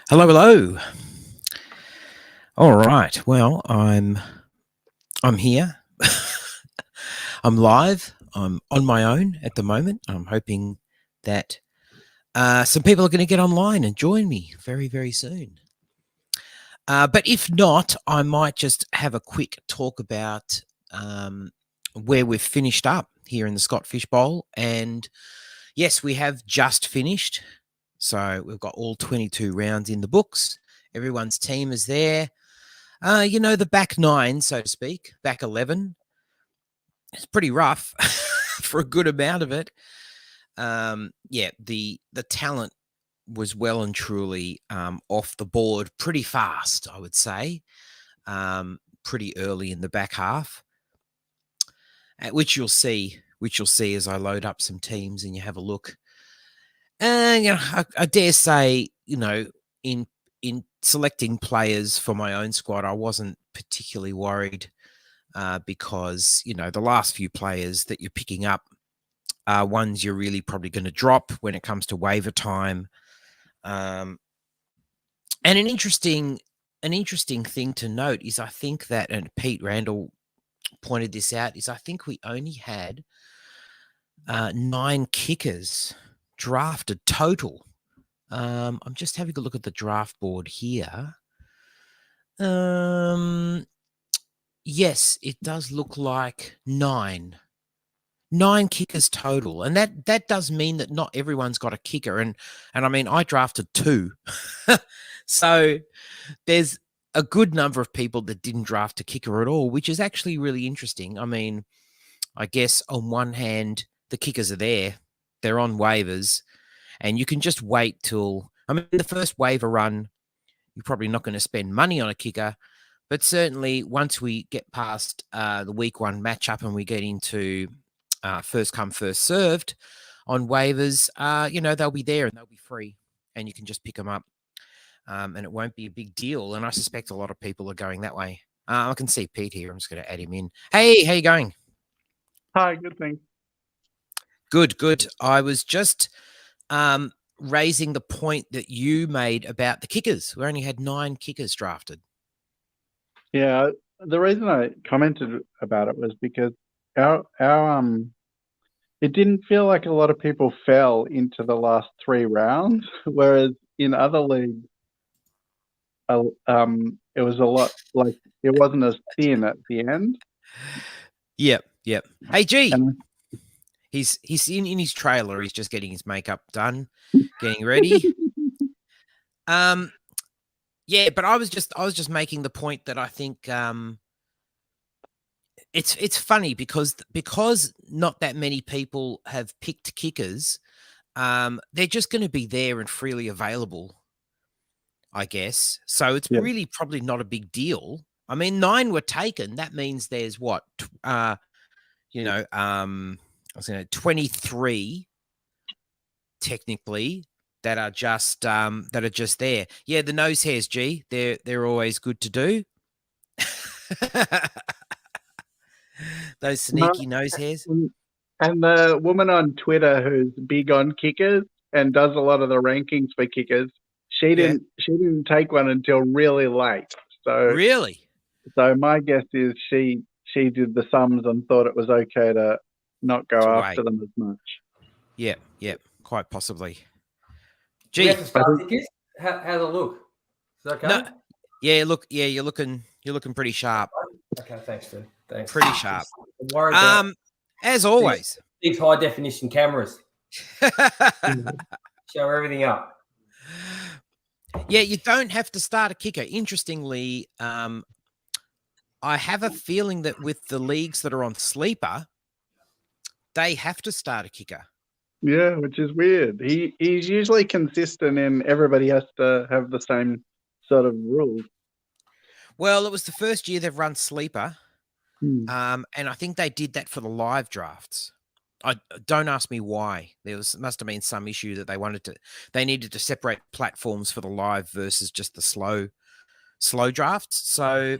Hello, hello. All right. Well, I'm here. I'm live. I'm on my own at the moment. I'm hoping that some people are going to get online and join me very, very soon. But if not, I might just have a quick talk about where we've finished up here in the Scott Fish Bowl. And yes, we have just finished. So we've got all 22 rounds in the books. Everyone's team is there. The back nine, so to speak, back 11. It's pretty rough for a good amount of it. The talent was well and truly off the board pretty fast, I would say, pretty early in the back half, which you'll see as I load up some teams and you have a look. And I dare say, in selecting players for my own squad, I wasn't particularly worried because, the last few players that you're picking up are ones you're really probably going to drop when it comes to waiver time. And an interesting thing to note is I think that, and Pete Randall pointed this out, is I think we only had 9 kickers drafted total. I'm just having a look at the draft board here. Yes, it does look like 9 kickers total, and that does mean that not everyone's got a kicker, and I mean I drafted 2, so there's a good number of people that didn't draft a kicker at all, which is actually really interesting. I mean, I guess on one hand the kickers are there, they're on waivers, and you can just wait till, I mean, the first waiver run, you're probably not going to spend money on a kicker, but certainly once we get past the week 1 matchup and we get into first come, first served on waivers, they'll be there and they'll be free and you can just pick them up and it won't be a big deal. And I suspect a lot of people are going that way. I can see Pete here. I'm just going to add him in. Hey, how you going? Hi, good, thanks. Good. I was just raising the point that you made about the kickers. We only had 9 kickers drafted. Yeah, the reason I commented about it was because our it didn't feel like a lot of people fell into the last 3 rounds, whereas in other leagues, it was a lot, like it wasn't as thin at the end. Yep. Hey, G. And He's in his trailer. He's just getting his makeup done, getting ready. Yeah, but I was just making the point that I think it's funny because not that many people have picked kickers. They're just going to be there and freely available, I guess. So it's really probably not a big deal. I mean, 9 were taken. That means there's what, I was going to 23 technically that are just there. Yeah, the nose hairs, G. They're always good to do. Those sneaky nose hairs. And the woman on Twitter who's big on kickers and does a lot of the rankings for kickers, she didn't take one until really late. So really, so my guess is she did the sums and thought it was okay to not go after them as much. Yeah, quite possibly. Gee, how's it look? Is that okay? No, yeah, look, you're looking pretty sharp. Okay, thanks, Phil. Thanks. Pretty sharp. Worried about as always, these high definition cameras. Show everything up. Yeah, you don't have to start a kicker. Interestingly, I have a feeling that with the leagues that are on sleeper, they have to start a kicker. Yeah, which is weird. He's usually consistent and everybody has to have the same sort of rules. Well, it was the first year they've run sleeper. And I think they did that for the live drafts. Don't ask me why. Must have been some issue that they needed to separate platforms for the live versus just the slow drafts. So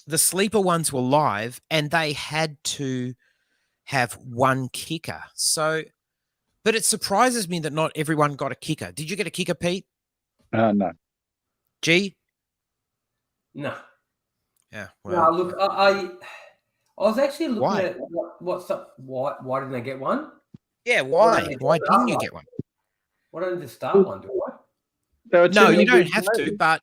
the sleeper ones were live and they had to have 1 kicker. So, but it surprises me that not everyone got a kicker. Did you get a kicker, Pete? No. G? No. Yeah. No, Well, look, I was actually looking Why? at why didn't I get one? yeah. Why Why? didn't Why they didn't start you one? get one? Why don't they start one? Do I? There were too No, many you don't good have to. players. But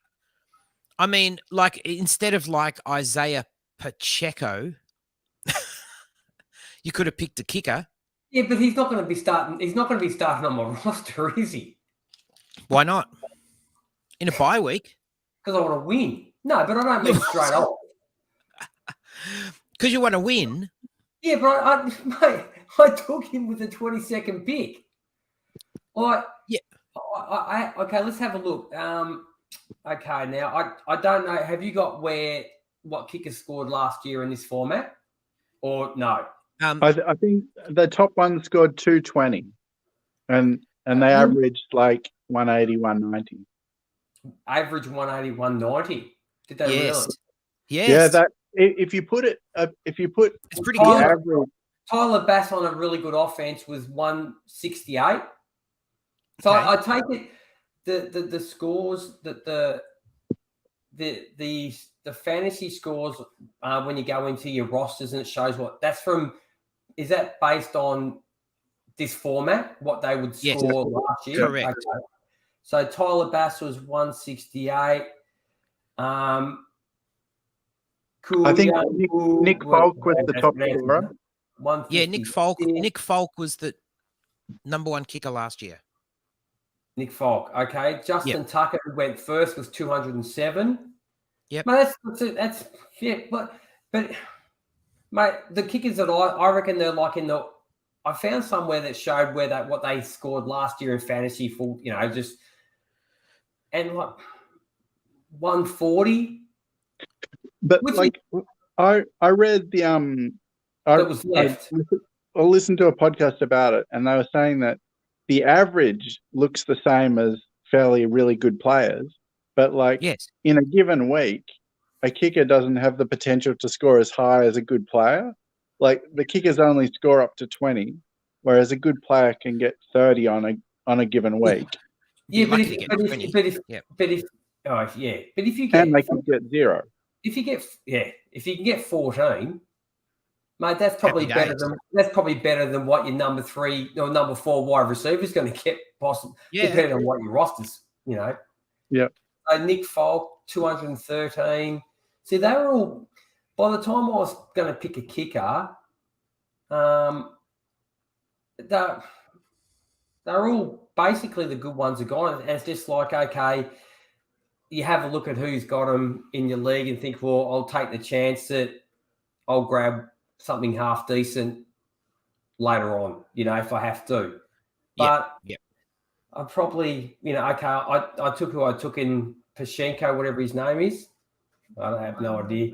I mean, like instead of like Isaiah Pacheco, you could have picked a kicker. Yeah, but he's not going to be starting. He's not going to be starting on my roster, is he? Why not? In a bye week? Because I want to win. No, but I don't mean straight off. Because you want to win. Yeah, but mate, I took him with the 22nd pick. Like, Yeah. Okay, let's have a look. Okay, now I don't know. Have you got what kickers scored last year in this format, or no? I think the top one scored 220, and they averaged like 180, 190. Average 180, 190. Did they Yes. really? Yes. Yeah, that if you put it's pretty the good. average. Tyler Bass on a really good offense was 168. So Okay. I take it the scores that the fantasy scores when you go into your rosters and it shows what that's from. Is that based on this format? What they would Yes. score last year? Correct. Okay. So Tyler Bass was 168. I think Nick Falk was the top scorer. Yeah, Nick Falk was the number one kicker last year. Nick Falk. Okay. Justin Tucker, who went first, was 207. Yep. Mate, that's yeah, but mate, the kickers that I reckon they're like I found somewhere that showed what they scored last year in fantasy for, just and like 140. But like I read the that was left. I listened to a podcast about it, and they were saying that the average looks the same as fairly really good players, but like in a given week, a kicker doesn't have the potential to score as high as a good player. Like the kickers only score up to 20, whereas a good player can get 30 on a given week. Yeah, but if you get and they can get 0. If you can get 14, mate, that's probably better than what your number 3 or number 4 wide receiver is going to get, possibly, depending on what your rosters, Yeah. So Nick Falk, 213. See, they were all. By the time I was going to pick a kicker, they're all basically the good ones are gone, and it's just like, okay, you have a look at who's got them in your league and think, well, I'll take the chance that I'll grab something half decent later on, if I have to. But I probably, okay, I took who I took in Pashenko, whatever his name is. I have no idea.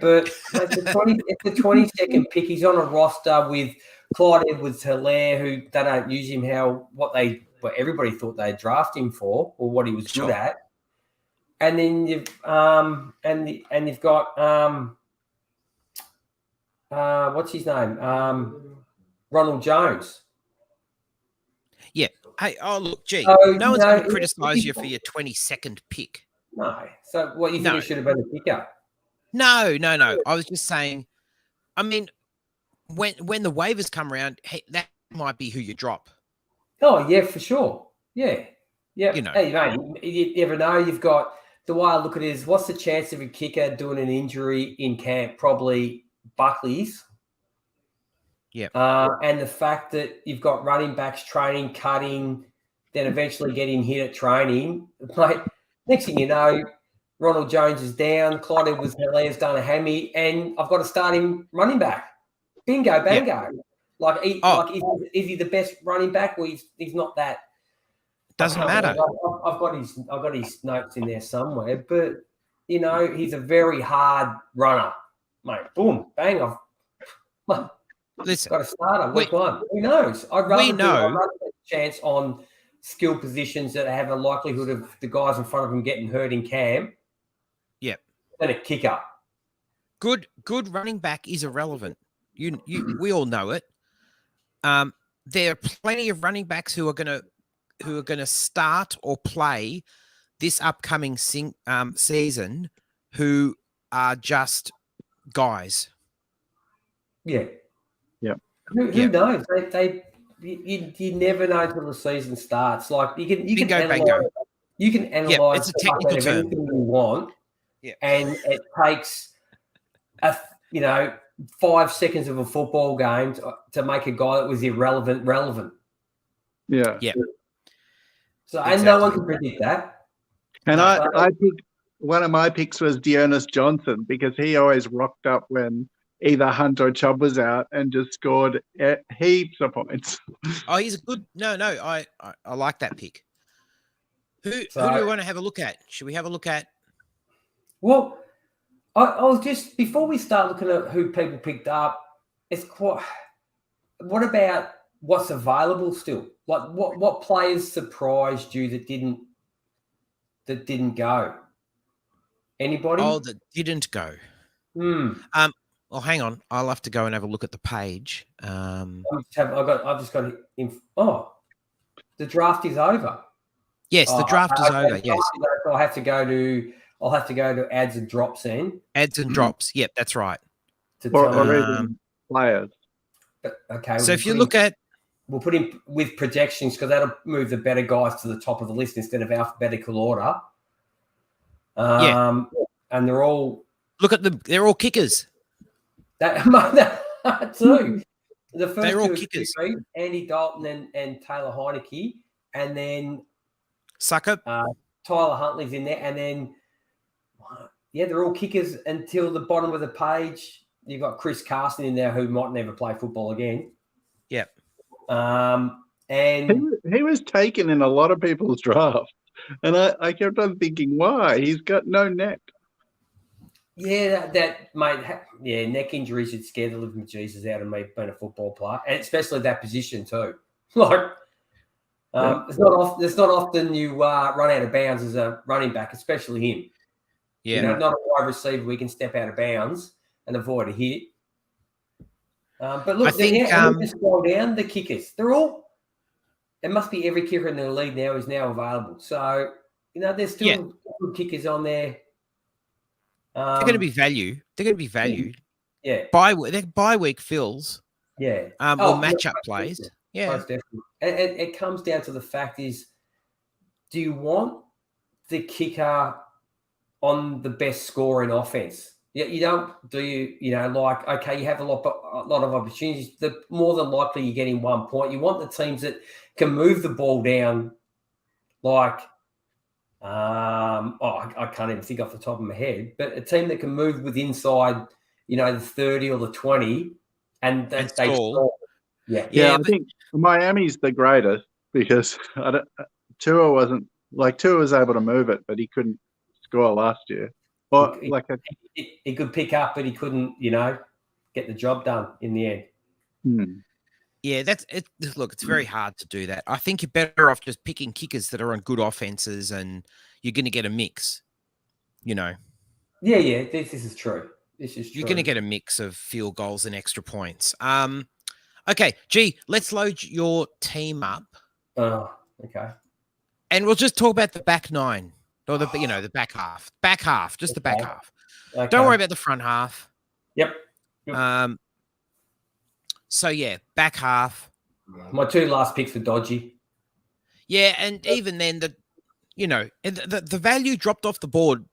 But it's the 22nd pick. He's on a roster with Clyde Edwards-Helaire, who they don't use him what everybody thought they'd draft him for, or what he was good at. And then you've you've got what's his name? Ronald Jones. Yeah. Hey, look, gee, so, no one's going to criticise you for your 22nd pick. No. So what you think it should have been a picker? No. I was just saying, I mean, when the waivers come around, hey, that might be who you drop. Oh, yeah, for sure. Yeah. Yeah. Hey, mate, you never know. You've got, the way I look at it is, what's the chance of a kicker doing an injury in camp? Probably Buckley's. Yeah. And the fact that you've got running backs training, cutting, then eventually getting hit at training. Mate, next thing you know, Ronald Jones is down, Clyde Edwards-Helaire's done a hammy, and I've got to start him running back. Bingo, bango. Yeah. Is he the best running back? Well, he's not that. Doesn't matter. I've got his notes in there somewhere, but he's a very hard runner, mate. Boom, bang! Listen, got a starter. Week 1. Who knows? I'd rather take a chance on skill positions that have a likelihood of the guys in front of them getting hurt in camp. Yeah, than a kicker. Good running back is irrelevant. We all know it. There are plenty of running backs who are going to start or play this upcoming season who are just guys. Yeah. Yeah. Who knows? You never know until the season starts. Like you can Bingo, analyze. bango. You can analyze it's a the fuck technical out of term. anything you want, and it takes 5 seconds of a football game to make a guy that was irrelevant relevant. Yeah. Yeah. So and no one can predict that. And I picked one of my picks was Dearness Johnson because he always rocked up when either Hunt or Chubb was out and just scored heaps of points. Oh, he's a good. No, I like that pick. Who do we want to have a look at? Should we have a look at? Well, I was just before we start looking at who people picked up. It's quite. What about what's available still? Like what players surprised you that didn't go? Anybody? Oh, that didn't go. Well, hang on. I'll have to go and have a look at the page. I've just got it. Oh, the draft is over. Yes, the draft is over. Yes, I'll have to go to ads and drops then. Ads and drops. Yep, that's right. Or even players. Okay. So if you look at, we'll put him with projections because that'll move the better guys to the top of the list instead of alphabetical order. And they're all look at them. They're all kickers. That too. The first they're all two kickers. Andy Dalton and Taylor Heineke, and then Sucker. Tyler Huntley's in there, and then they're all kickers until the bottom of the page. You've got Chris Carson in there who might never play football again. Yep. And he was taken in a lot of people's drafts, and I kept on thinking, why? He's got no neck. Yeah, that mate. Yeah, neck injuries would scare the living Jesus out of me being a football player, and especially that position too. Like, it's not often you run out of bounds as a running back, especially him. Yeah, not a wide receiver. We can step out of bounds and avoid a hit. But look, I think just scroll down the kickers. They're all. It must be every kicker in the league now is now available. So there's still good kickers on there. They're going to be value. They're going to be valued. Yeah. Bye week fills. Yeah. Or matchup plays. Yeah. Most definitely. And it comes down to the fact is, do you want the kicker on the best score in offense? Yeah, you don't. Do you? You have a lot of opportunities. The more than likely you're getting 1 point. You want the teams that can move the ball down, like. I can't even think off the top of my head, but a team that can move with inside, the 30 or the 20, and they score. Yeah. I think Miami's the greatest because Tua was able to move it, but he couldn't score last year. Or he could pick up, but he couldn't, get the job done in the end. Yeah, that's it. Look, it's very hard to do that. I think you're better off just picking kickers that are on good offenses, and you're going to get a mix. Yeah. This is true. You're going to get a mix of field goals and extra points. Okay, let's load your team up. Oh, okay. And we'll just talk about the back nine or the back half. Back half, just the back half. Okay. Don't worry about the front half. Yep. So back half. My two last picks were dodgy. Yeah, and even then the value dropped off the board,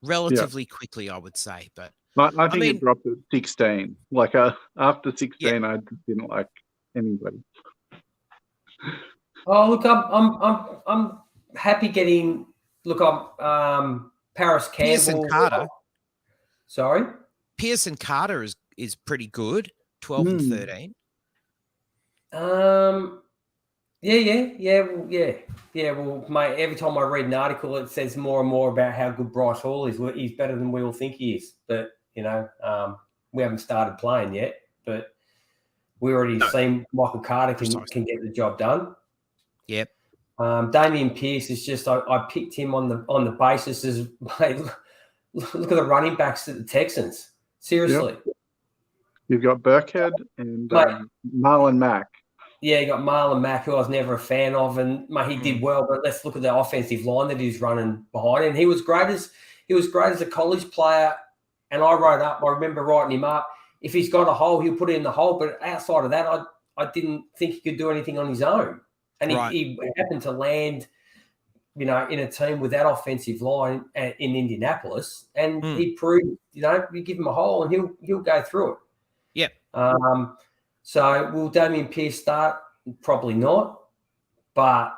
relatively quickly, I would say. But I think it dropped at 16. Like after 16, I didn't like anybody. Oh, look, I'm happy getting. Look, I'm Paris Campbell. Pearson Carter. Sorry, Pearson Carter is pretty good. 12 and 13. Well, mate, every time I read an article, it says more and more about how good Bryce Hall is. He's better than we all think he is. But, we haven't started playing yet. But we already seen Michael Carter can get the job done. Yep. Damian Pierce is just, I picked him on the basis as, mate, look at the running backs at the Texans. Seriously. Yep. You've got Burkhead and Marlon Mack. you got Marlon Mack, who I was never a fan of, and he did well. But let's look at the offensive line that he's running behind. And he was great as a college player. And I remember writing him up. If he's got a hole, he'll put it in the hole. But outside of that, I didn't think he could do anything on his own. And he happened to land, in a team with that offensive line in Indianapolis, and he proved, you give him a hole and he'll go through it. Yep. So will Damian Pierce start? Probably not. But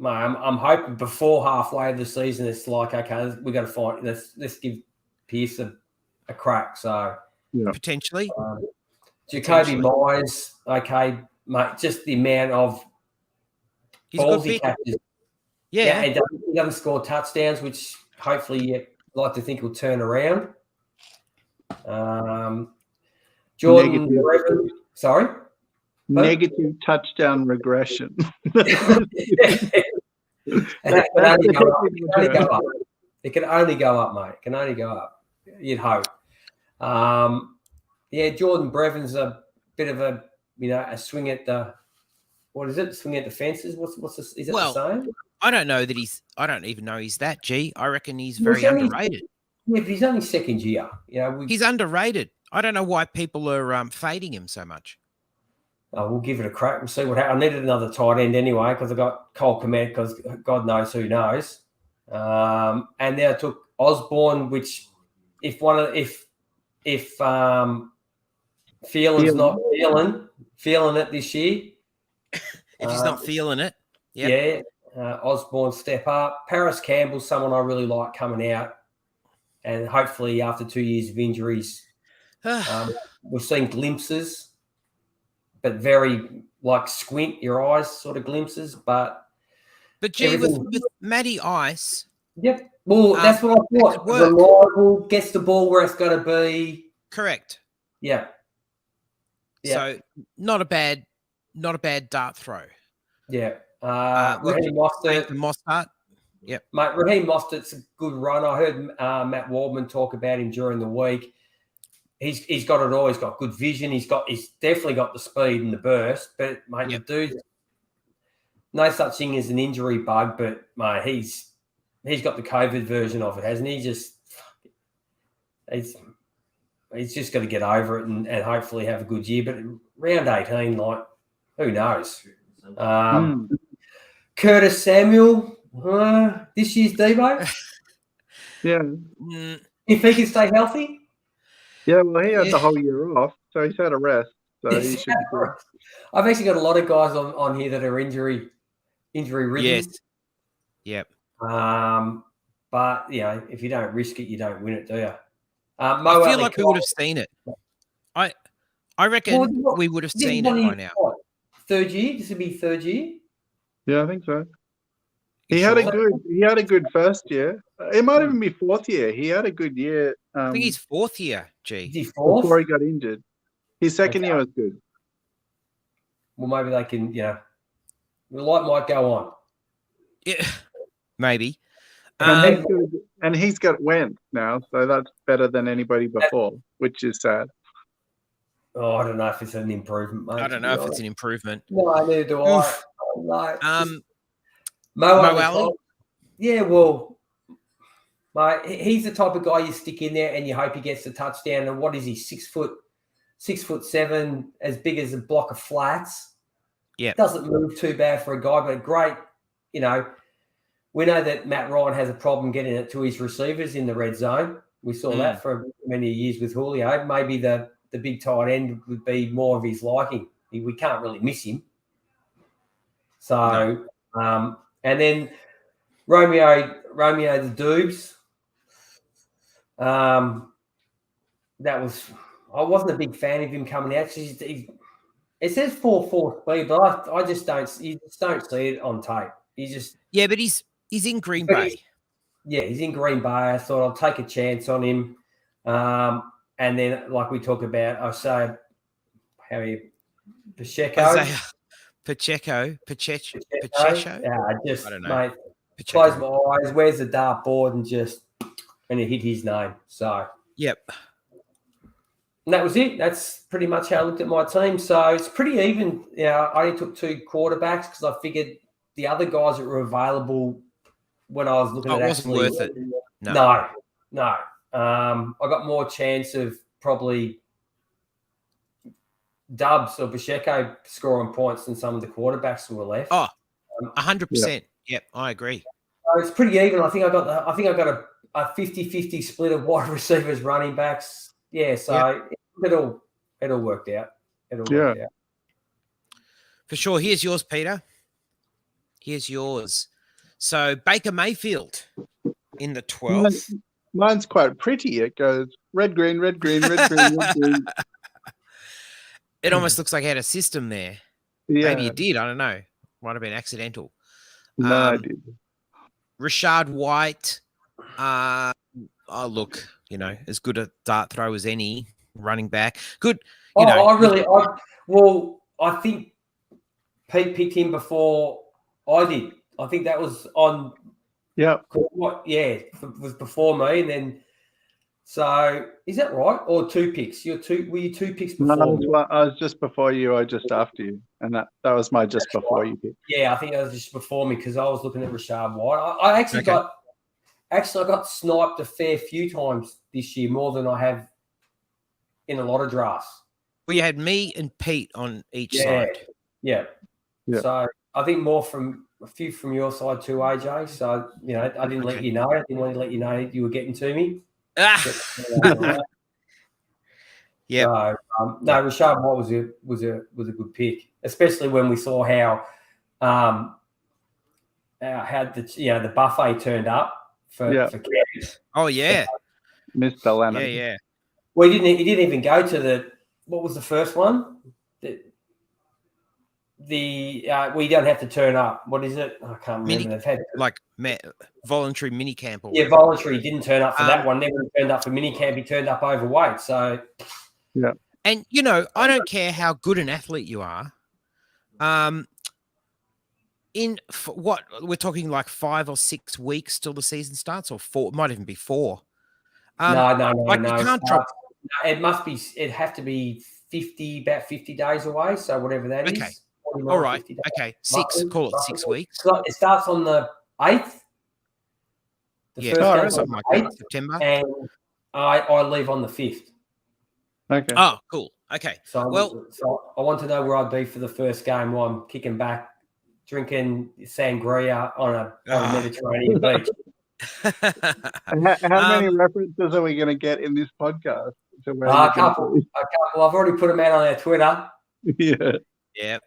I'm hoping before halfway of the season, it's like, okay, we got to find. Let's give Pierce a crack. So potentially, Jacoby Myers, okay, mate. Just the amount of balls he catches. Yeah, and he doesn't score touchdowns, which hopefully you'd like to think will turn around. Jordan Brevin, sorry? Negative touchdown regression. It can only go up. It can only go up, mate. It can only go up. You'd hope. Jordan Brevin's a bit of a swing at the what is it? Swing at the fences. What's this? Is that the same? I don't know that I don't even know he's that. I reckon he's very underrated. Yeah, but he's only second year. He's underrated. I don't know why people are fading him so much. We'll give it a crack. We'll see what happens. I needed another tight end anyway because I got Cole Kmet because God knows who knows. And then I took Osborne, which if Phelan's not feeling it this year. If he's not feeling it. Yep. Yeah. Osborne step up. Paris Campbell's someone I really like coming out. And hopefully after 2 years of injuries, we've seen glimpses, but very squint your eyes sort of glimpses. But gee, with Matty Ice. Yep. Well, that's what I thought. Reliable, gets the ball where it's got to be. Correct. Yeah. So not a bad dart throw. Yeah. Raheem Mostert. Yep. Mate, Raheem Mostert's a good runner. I heard Matt Waldman talk about him during the week. He's got it all. He's got good vision. He's definitely got the speed and the burst. But mate, the dude, no such thing as an injury bug. But mate, he's got the COVID version of it, hasn't he? He's just got to get over it and hopefully have a good year. But round 18, who knows? Curtis Samuel, this year's Debo. Yeah. If he can stay healthy. Yeah, well, he had the whole year off, so he's had a rest. So he should be good. I've actually got a lot of guys on here that are injury ridden. Yes. Yep. But if you don't risk it, you don't win it, do you? I feel like we would have seen it. I reckon we would have seen it by now. Third year? This would be third year? Yeah, I think so. He had a good first year. It might even be fourth year. He had a good year. I think he's fourth year, G. Is he fourth? Before he got injured. His second year was good. Well, maybe they can, the light might go on. Yeah, maybe. And he's got Wentz now, so that's better than anybody before, which is sad. Oh, I don't know if it's an improvement, mate. I don't know if it's an improvement. No, neither do I. Mo Allen? Yeah, well, mate, he's the type of guy you stick in there and you hope he gets the touchdown. And what is he, 6'7", as big as a block of flats? Yeah. Doesn't move too bad for a guy, but great, we know that Matt Ryan has a problem getting it to his receivers in the red zone. We saw that for many years with Julio. Maybe the big tight end would be more of his liking. We can't really miss him. So, and then Romeo the Doobs. I wasn't a big fan of him coming out. It says 4.4 speed, but I just don't. You just don't see it on tape. But he's in Green Bay. He's in Green Bay. I thought I'll take a chance on him. And then, like we talk about, I say, how are you, Pacheco? Pacheco. I don't know. Mate, close my eyes. Where's the dartboard and it hit his name. So yep. And that was it. That's pretty much how I looked at my team. So it's pretty even. I only took 2 quarterbacks because I figured the other guys that were available when I was looking Oh, at it wasn't actually worth it. No. I got more chance of probably Dubs or Pacheco scoring points than some of the quarterbacks who were left. Oh, 100%. Yep, I agree. So it's pretty even. I think I got a 50-50 split of wide receivers, running backs. Yeah, so it all worked out. It all worked out. For sure. Here's yours, Peter. Here's yours. So Baker Mayfield in the 12th. Mine's quite pretty. It goes red, green, red, green, red, green, red, green. It almost looks like it had a system there. Yeah. Maybe it did. I don't know. Might have been accidental. No, I did. Rashad White. Look, as good a dart throw as any running back. Good. I think Pete picked him before I did. I think that was on. Yeah. It was before me, and then. So is that right? Or 2 picks? Were you 2 picks before? No, I was just before you. I just after you, and that was my just before you pick. Yeah, I think that was just before me because I was looking at Rashad White. I actually got sniped a fair few times this year, more than I have in a lot of drafts. Well, you had me and Pete on each side. Yeah. So I think more from a few from your side too, AJ. So I didn't let you know. I didn't want to let you know you were getting to me. Yeah. So, Rashad White was a good pick, especially when we saw how the buffet turned up for camps. Oh yeah, Mr. Leonard. Yeah. Well, he didn't even go to what was the first one? We don't have to turn up. What is it? I can't remember. They've had voluntary mini camp. Voluntary. He didn't turn up for that one. Never turned up for mini camp. He turned up overweight. So and I don't care how good an athlete you are. What we're talking, like 5 or 6 weeks till the season starts, or 4? It might even be 4. No. You can't drop. It'd have to be about 50 days away. So whatever that is. Okay. All right. Okay. 6. Call it 6 weeks. So it starts on the 8th. Something like that. September. And I leave on the 5th. Okay. Oh, cool. Okay. So I want to know where I'd be for the first game while I'm kicking back, drinking sangria on a Mediterranean beach. How many references are we going to get in this podcast? A couple. I've already put them out on our Twitter. Yeah.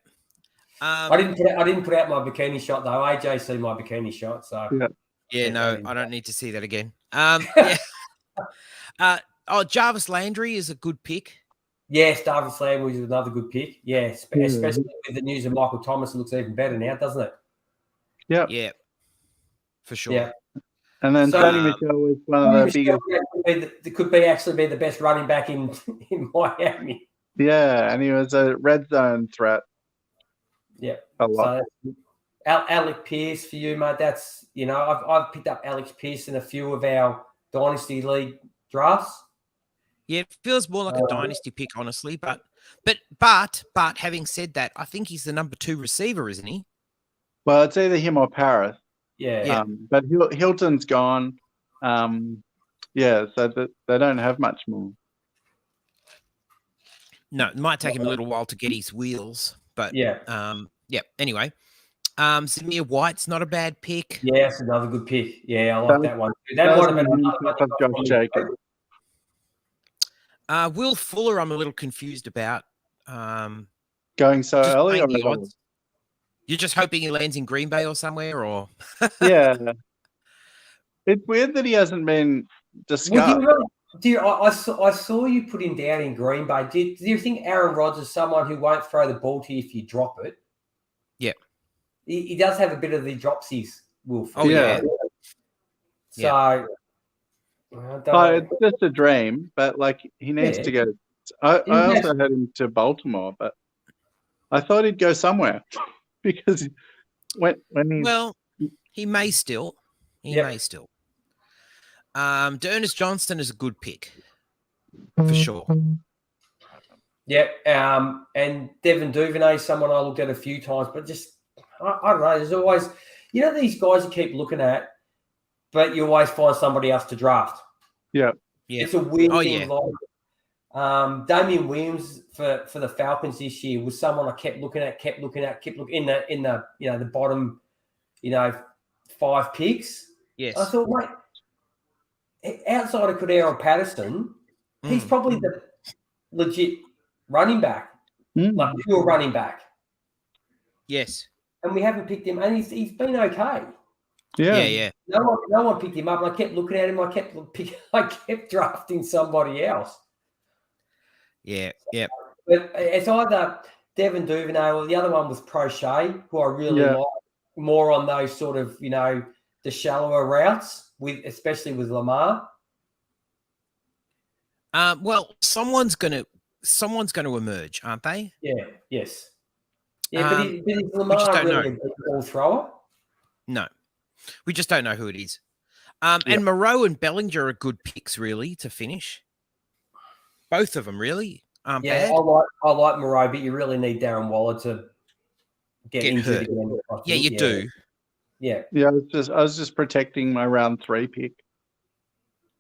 I didn't put out my bikini shot though. AJ see my bikini shot, so no, I don't need to see that again. Jarvis Landry is a good pick. Yes, Jarvis Landry is another good pick. Yeah, especially with the news of Michael Thomas, it looks even better now, doesn't it? Yeah, for sure. Yeah. And then Sonny Michel was one of the biggest. Could be the best running back in Miami. Yeah, and he was a red zone threat. Yeah, a lot. So, Alec Pierce for you, mate. That's I've picked up Alex Pierce in a few of our Dynasty League drafts. Yeah, it feels more like a dynasty pick, honestly. But having said that, I think he's the number 2 receiver, isn't he? Well, it's either him or Paris. Yeah. But Hilton's gone. So they don't have much more. No, it might take him a little while to get his wheels, but Anyway, Zamir White's not a bad pick. Yeah, it's another good pick. Yeah, I like that one. That might have been Josh Jacobs. Will Fuller, I'm a little confused about. Going so early, or odds? You're just hoping he lands in Green Bay or somewhere, or yeah. It's weird that he hasn't been discussed. I saw you put him down in Green Bay. Do you think Aaron Rodgers is someone who won't throw the ball to you if you drop it? Yeah. He does have a bit of the dropsies, Will. Oh, yeah. So, it's just a dream, but he needs to go. I also had him to Baltimore, but I thought he'd go somewhere because when he. Well, he may still. He may still. D'Ernest Johnston is a good pick for sure. Yeah. And Devin Duvernay, someone I looked at a few times, but just I don't know. There's always, these guys you keep looking at, but you always find somebody else to draft. Yeah. It's a weird Oh, thing. yeah. Damian Williams for the Falcons this year was someone I kept looking at in the the bottom 5 picks. Yes. I thought, mate, outside of Cordero Patterson, he's probably the legit running back, like pure running back. Yes. And we haven't picked him, and he's been okay. Yeah. No one picked him up, and I kept looking at him. I kept drafting somebody else. Yeah. But it's either Devin Duvernay or the other one was Prochet, who I really like, more on those sort of, the shallower routes, especially with Lamar. Well, someone's going to emerge, aren't they? Yeah. Yes. Yeah, but is Lamar just don't really know. a good ball thrower? No, we just don't know who it is. And Moreau and Bellinger are good picks, really, to finish. Both of them really aren't bad. I like Moreau, but you really need Darren Waller to get injured hurt. again. Yeah, you do. Yeah. Yeah, I was just protecting my round 3 pick.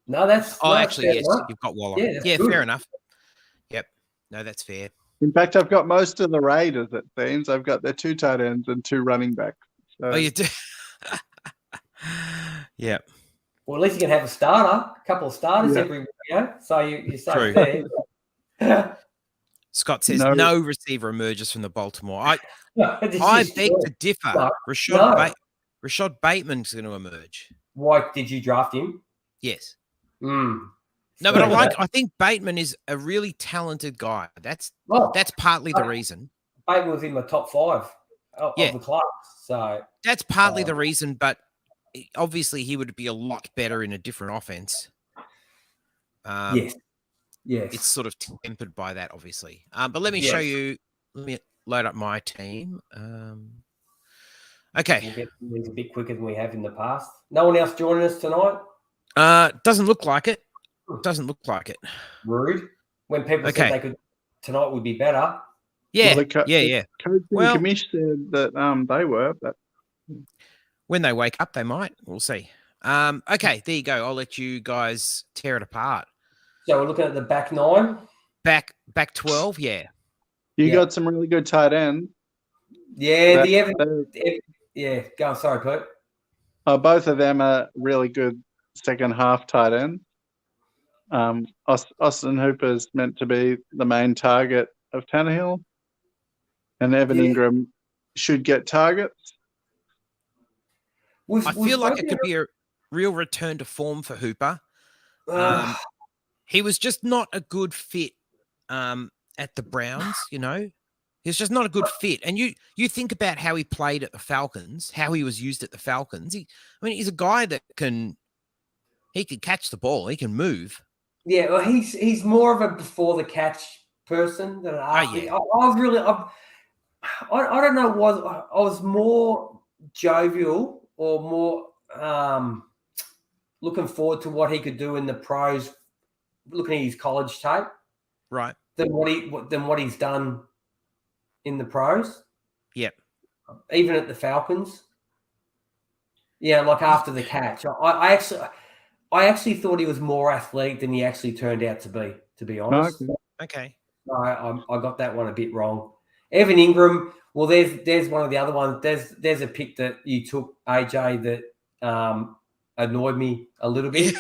No, that's actually, yes, enough. you've got Waller. Yeah, fair enough. Yep. No, that's fair. In fact, I've got most of the Raiders, it seems. I've got their 2 tight ends and 2 running backs. So. Oh, you do? Yeah. Well, at least you can have a couple of starters every week, so you're safe there. Scott says no receiver emerges from the Baltimore. I beg to differ. Rashad Bateman's going to emerge. Why did you draft him? Yes. No, but I think Bateman is a really talented guy. That's partly the reason. Bateman was in my top 5 of the class. So that's partly the reason, but obviously he would be a lot better in a different offense. Yes. It's sort of tempered by that, obviously. But let me show you. Let me load up my team. Okay. We'll get these a bit quicker than we have in the past. No one else joining us tonight? Doesn't look like it. Doesn't look like it. Rude. When people said they could tonight would be better. Yeah, The coach and commish said that they were, but when they wake up, they might. We'll see. Okay, there you go. I'll let you guys tear it apart. So we're looking at the back 9? Back 12, yeah. You got some really good tight ends. Yeah, go on, sorry, Pete. Both of them are really good second half tight ends. Austin Hooper's meant to be the main target of Tannehill, and Evan Ingram should get targets. I feel like it could be a real return to form for Hooper. He was just not a good fit at the Browns, He's just not a good fit. And you think about how he played at the Falcons, how he was used at the Falcons. He's a guy that can catch the ball. He can move. Yeah, well, he's more of a before the catch person than an after. I was really, I don't know, I was more jovial or more looking forward to what he could do in the pros, looking at his college tape, right? Than what he's done in the pros. Yep. Even at the Falcons. Yeah, like after the catch. I actually thought he was more athletic than he actually turned out to be honest. Okay. No, I got that one a bit wrong. Evan Ingram, well, there's one of the other ones. There's a pick that you took, AJ, that annoyed me a little bit.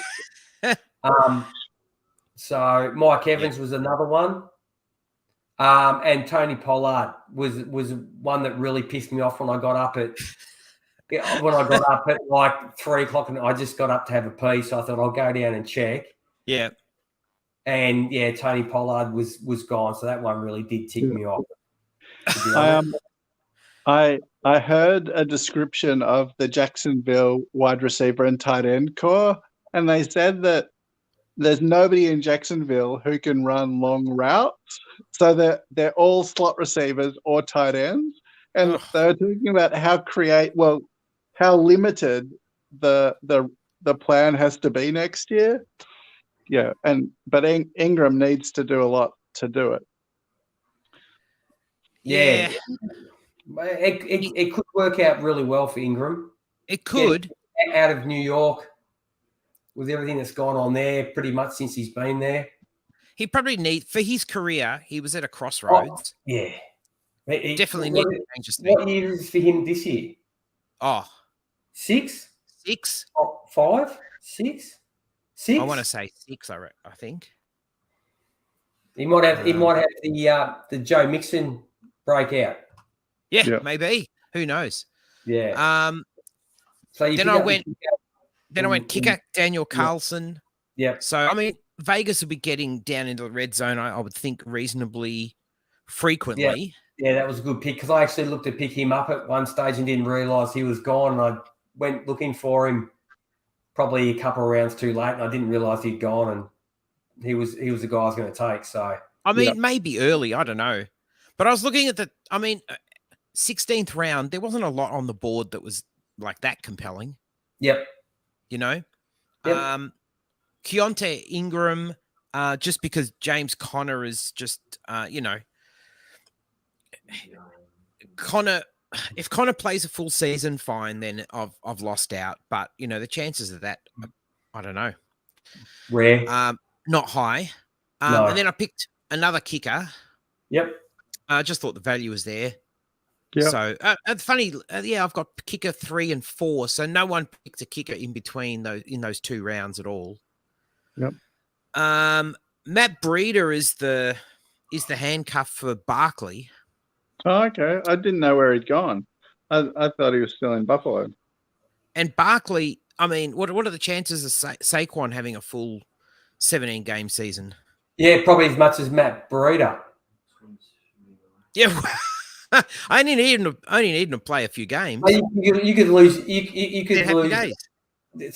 So Mike Evans was another one. And Tony Pollard was one that really pissed me off when I got up at like 3 o'clock, and I just got up to have a pee. So I thought I'll go down and check. Yeah. And Tony Pollard was gone. So that one really did tick me off. I heard a description of the Jacksonville wide receiver and tight end core, and they said that there's nobody in Jacksonville who can run long routes. So they're all slot receivers or tight ends. And they were talking about how limited the plan has to be next year. Yeah, but Ingram needs to do a lot to do it. Yeah. It could work out really well for Ingram. It could. Out of New York with everything that's gone on there pretty much since he's been there. He probably for his career, he was at a crossroads. Yeah. Definitely need to change his What year is for him this year? Oh. 6? 6? 5? 6? 6? I want to say 6, I think. He might have the Joe Mixon breakout. Yeah, maybe. Who knows? Yeah. So then I went kicker Daniel Carlson. Yeah. So I mean, Vegas will be getting down into the red zone, I would think, reasonably frequently. Yeah, that was a good pick because I actually looked to pick him up at one stage and didn't realise he was gone. And I went looking for him probably a couple of rounds too late, and I didn't realise he'd gone. And he was the guy I was going to take. So I mean, maybe early, I don't know, but I was looking at 16th round. There wasn't a lot on the board that was like that compelling. Yep. You know, Yep. Keontae Ingram, just because James Conner is just, Conner. If Conner plays a full season, fine. Then I've lost out. But the chances of that, I don't know. Rare. Not high. No. And then I picked another kicker. Yep. I just thought the value was there. Yeah. So it's funny. I've got kicker 3 and 4. So no one picked a kicker in between those 2 rounds at all. Yep. Matt Breeder is the handcuff for Barkley. Oh, okay. I didn't know where he'd gone. I thought he was still in Buffalo. And Barkley, I mean, what are the chances of Saquon having a full 17-game season? Yeah, probably as much as Matt Breeder. Yeah. I only need him to play a few games. You could lose. You could lose. Days.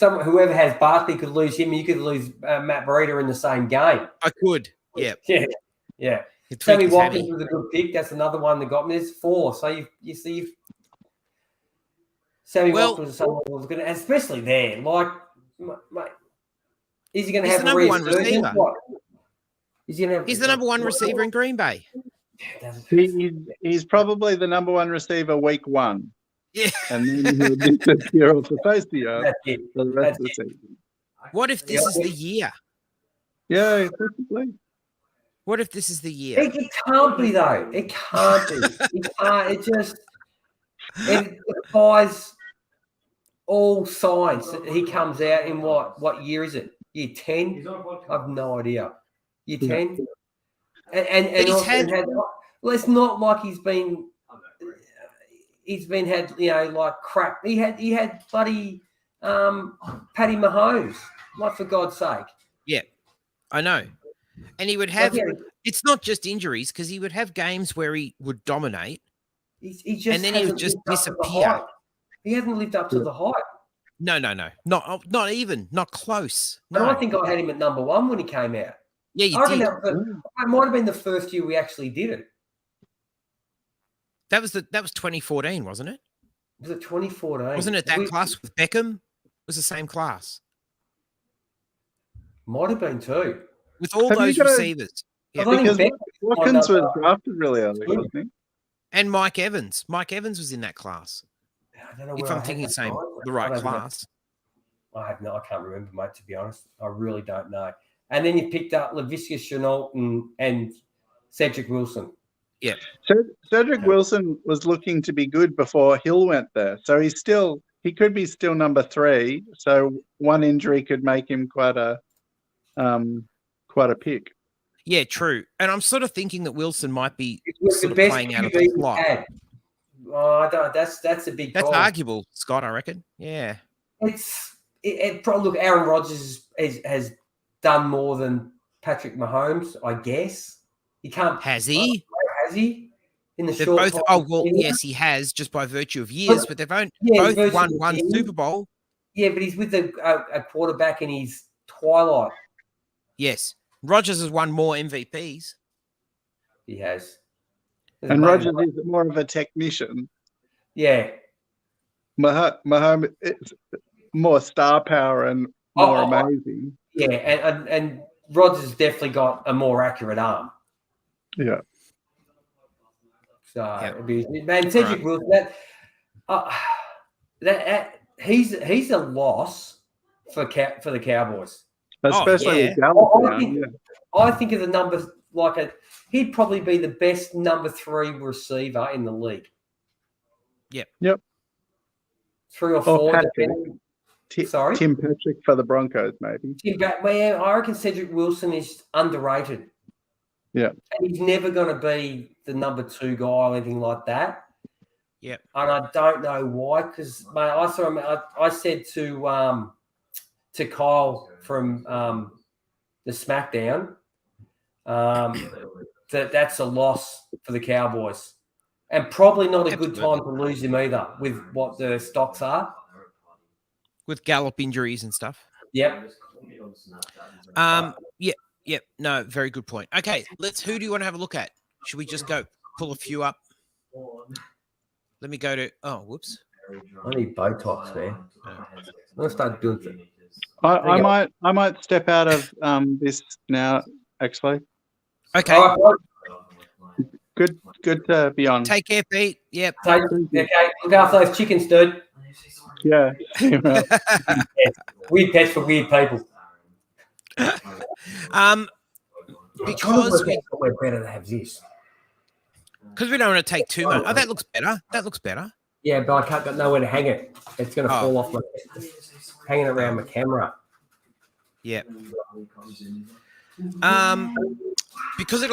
Whoever has Barkley could lose him. You could lose Matt Breeder in the same game. I could. Yeah. Yeah. Sammy Watkins was a good pick. That's another one that got me. There's 4. So you see, Sammy Watkins was someone who was going to, especially there. Like, mate, is he going to have the number 1 receiver? Is he going to have? He's the number 1 receiver in Green Bay. He's probably the number 1 receiver week 1. Yeah. And then he'll disappear off the face of the earth for the rest of the season. What if this is the year? Yeah, possibly. What if this is the year? It can't be, though. It can't be. It can't. It defies all signs that he comes out in what year is it? Year 10? I have no idea. Year 10? And he's had well, it's not like he's been had like crap. He had bloody Patty Mahomes, like, for God's sake. Yeah, I know. And he would have it's not just injuries, because he would have games where he would dominate. He just and then he would just disappear. He hasn't lived up to the hype. No. Not even, not close. No. And I think I had him at number 1 when he came out. Yeah, you did. It might have been the first year we actually did it. That was 2014, wasn't it? Was it 2014? Wasn't it that class with Beckham? It was the same class. Might have been too. With all those receivers. Yeah. Because Watkins was drafted really early, wasn't he? And Mike Evans. Mike Evans was in that class. I don't know if I'm thinking the right class. I can't remember, mate, to be honest. I really don't know. And then you picked up Laviska Shenault and Cedric Wilson. Yeah. Cedric Wilson was looking to be good before Hill went there. So he could be still number 3. So one injury could make him quite a pick. Yeah, true. And I'm sort of thinking that Wilson might be sort of playing out of the slot. Oh, that's a big. That's arguable, Scott. I reckon. Yeah. Look, Aaron Rodgers has done more than Patrick Mahomes, I guess. He can't. Has he? Has he? In the they're short. Both. Oh well, yes, he has, just by virtue of years. But they've both won one Super Bowl. Yeah, but he's with a quarterback in his twilight. Yes, Rodgers has won more MVPs. He has. And Rodgers is more of a technician. Yeah. Mahomes is more star power and more amazing. Yeah, and Rodgers definitely got a more accurate arm. Yeah. So it'd be, man, Cedric Wilson. He's a loss for the Cowboys, especially with Gallup down. I think of the numbers he'd probably be the best number 3 receiver in the league. Yep. 3 or 4. Depending. Sorry, Tim Patrick for the Broncos, maybe. I reckon Cedric Wilson is underrated. Yeah, and he's never going to be the number 2 guy or anything like that. Yeah, and I don't know why. Because I saw him. I said to Kyle from the SmackDown that's a loss for the Cowboys, and probably not a good time to lose him either with what the stocks are. With Gallup injuries and stuff. Yep. Yep. No, very good point. Okay, who do you want to have a look at? Should we just go pull a few up? Let me go to, whoops. I need Botox, man. I'm going to start doing it. I might step out of this now, actually. Okay. All right, Good to be on. Take care, Pete. Yep. Okay, look after those chickens, dude. Yeah. Weird pets for weird people. Because we're better to have this. Because we don't want to take too much. Oh, that looks better. That looks better. Yeah, but I got nowhere to hang it. It's going to fall off my hanging around my camera. Yeah. Because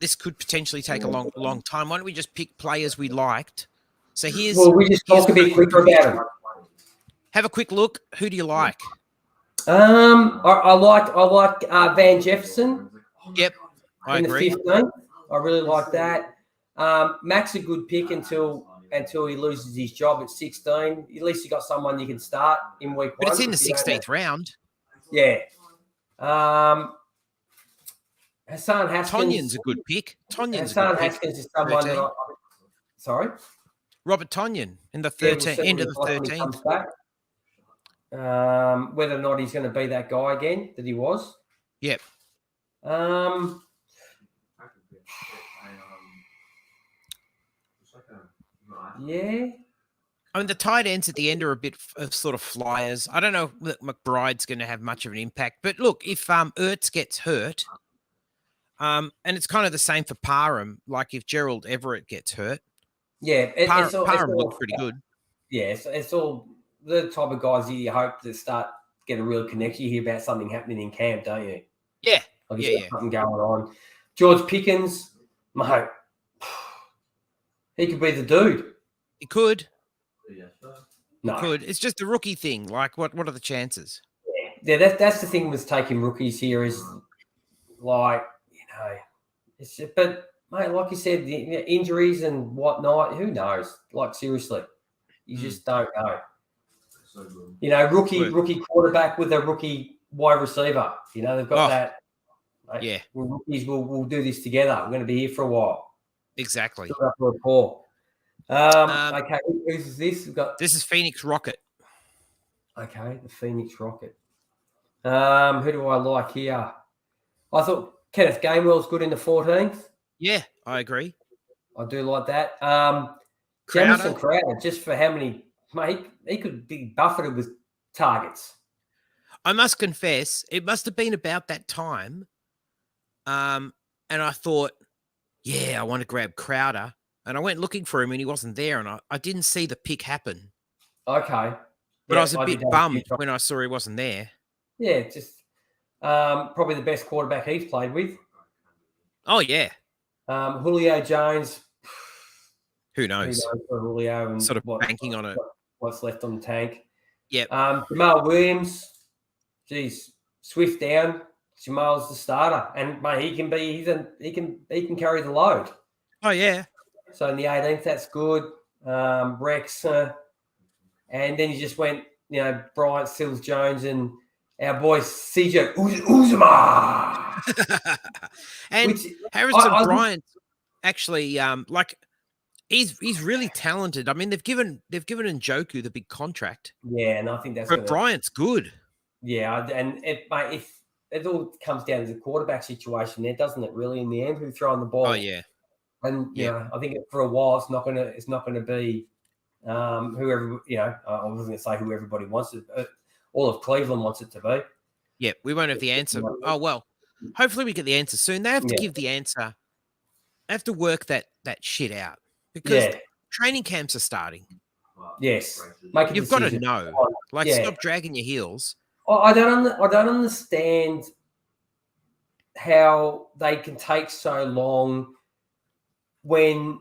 this could potentially take a long time. Why don't we just pick players we liked? So we just talk a bit quicker about them. Have a quick look. Who do you like? I like Van Jefferson. Yep, I agree. The 15th. I really like that. Mac's a good pick until he loses his job at 16. At least you got someone you can start in week 1. But it's in the 16th round. Yeah. Hassan Haskins. Tonyan's a good pick. Hassan Haskins is someone that sorry? Robert Tonyan in the 13th, end of the 13th. Whether or not he's going to be that guy again that he was. Yep. Yeah. I mean, the tight ends at the end are a bit of sort of flyers. I don't know that McBride's going to have much of an impact. But look, if Ertz gets hurt, and it's kind of the same for Parham, like if Gerald Everett gets hurt. Yeah. Parham looked pretty good. Yeah, it's all the type of guys you hope to start get a real connection. You hear about something happening in camp, don't you? Yeah. Something going on. George Pickens, mate, he could be the dude. He could. No. He could. It's just a rookie thing. Like, what are the chances? Yeah, that's the thing with taking rookies here is like, it's just, but mate, like you said, the injuries and whatnot, who knows? Like, seriously, you just don't know. Rookie quarterback with a rookie wide receiver. They've got that. Like, yeah. Rookies will do this together. We're going to be here for a while. Exactly. Okay, who's this? This is Phoenix Rocket. Okay, the Phoenix Rocket. Who do I like here? I thought Kenneth Gainwell's good in the 14th. Yeah, I agree. I do like that. Jamison Crowder, just for how many, mate, he could be buffeted with targets. I must confess, it must have been about that time. And I thought, yeah, I want to grab Crowder. And I went looking for him and he wasn't there. And I didn't see the pick happen. Okay. But I was a bit bummed when I saw he wasn't there. Yeah, just probably the best quarterback he's played with. Oh, yeah. Julio Jones. Who knows? For Julio and sort of banking on it. What's left on the tank. Yep. Jamal Williams. Geez, Swift down. Jamal's the starter. And mate, he can carry the load. Oh, yeah. So in the 18th, that's good. Rex. And then he just went, Bryant, Sills Jones, and our boy CJ Uzma. And Harrison Bryant actually, he's really talented. I mean, they've given Njoku the big contract. Yeah, and I think that's. But Bryant's good. Yeah, and if it all comes down to the quarterback situation there, doesn't it? Really, in the end, who's throwing the ball? Oh yeah. And you know, I think for a while it's not gonna be whoever, you know, I wasn't going to say who everybody wants it, but all of Cleveland wants it to be. Yeah, we won't have the answer. Oh, well, hopefully we get the answer soon. They have to give the answer. They have to work that shit out because training camps are starting. Yes. You've got to know. Like, stop dragging your heels. I don't understand how they can take so long when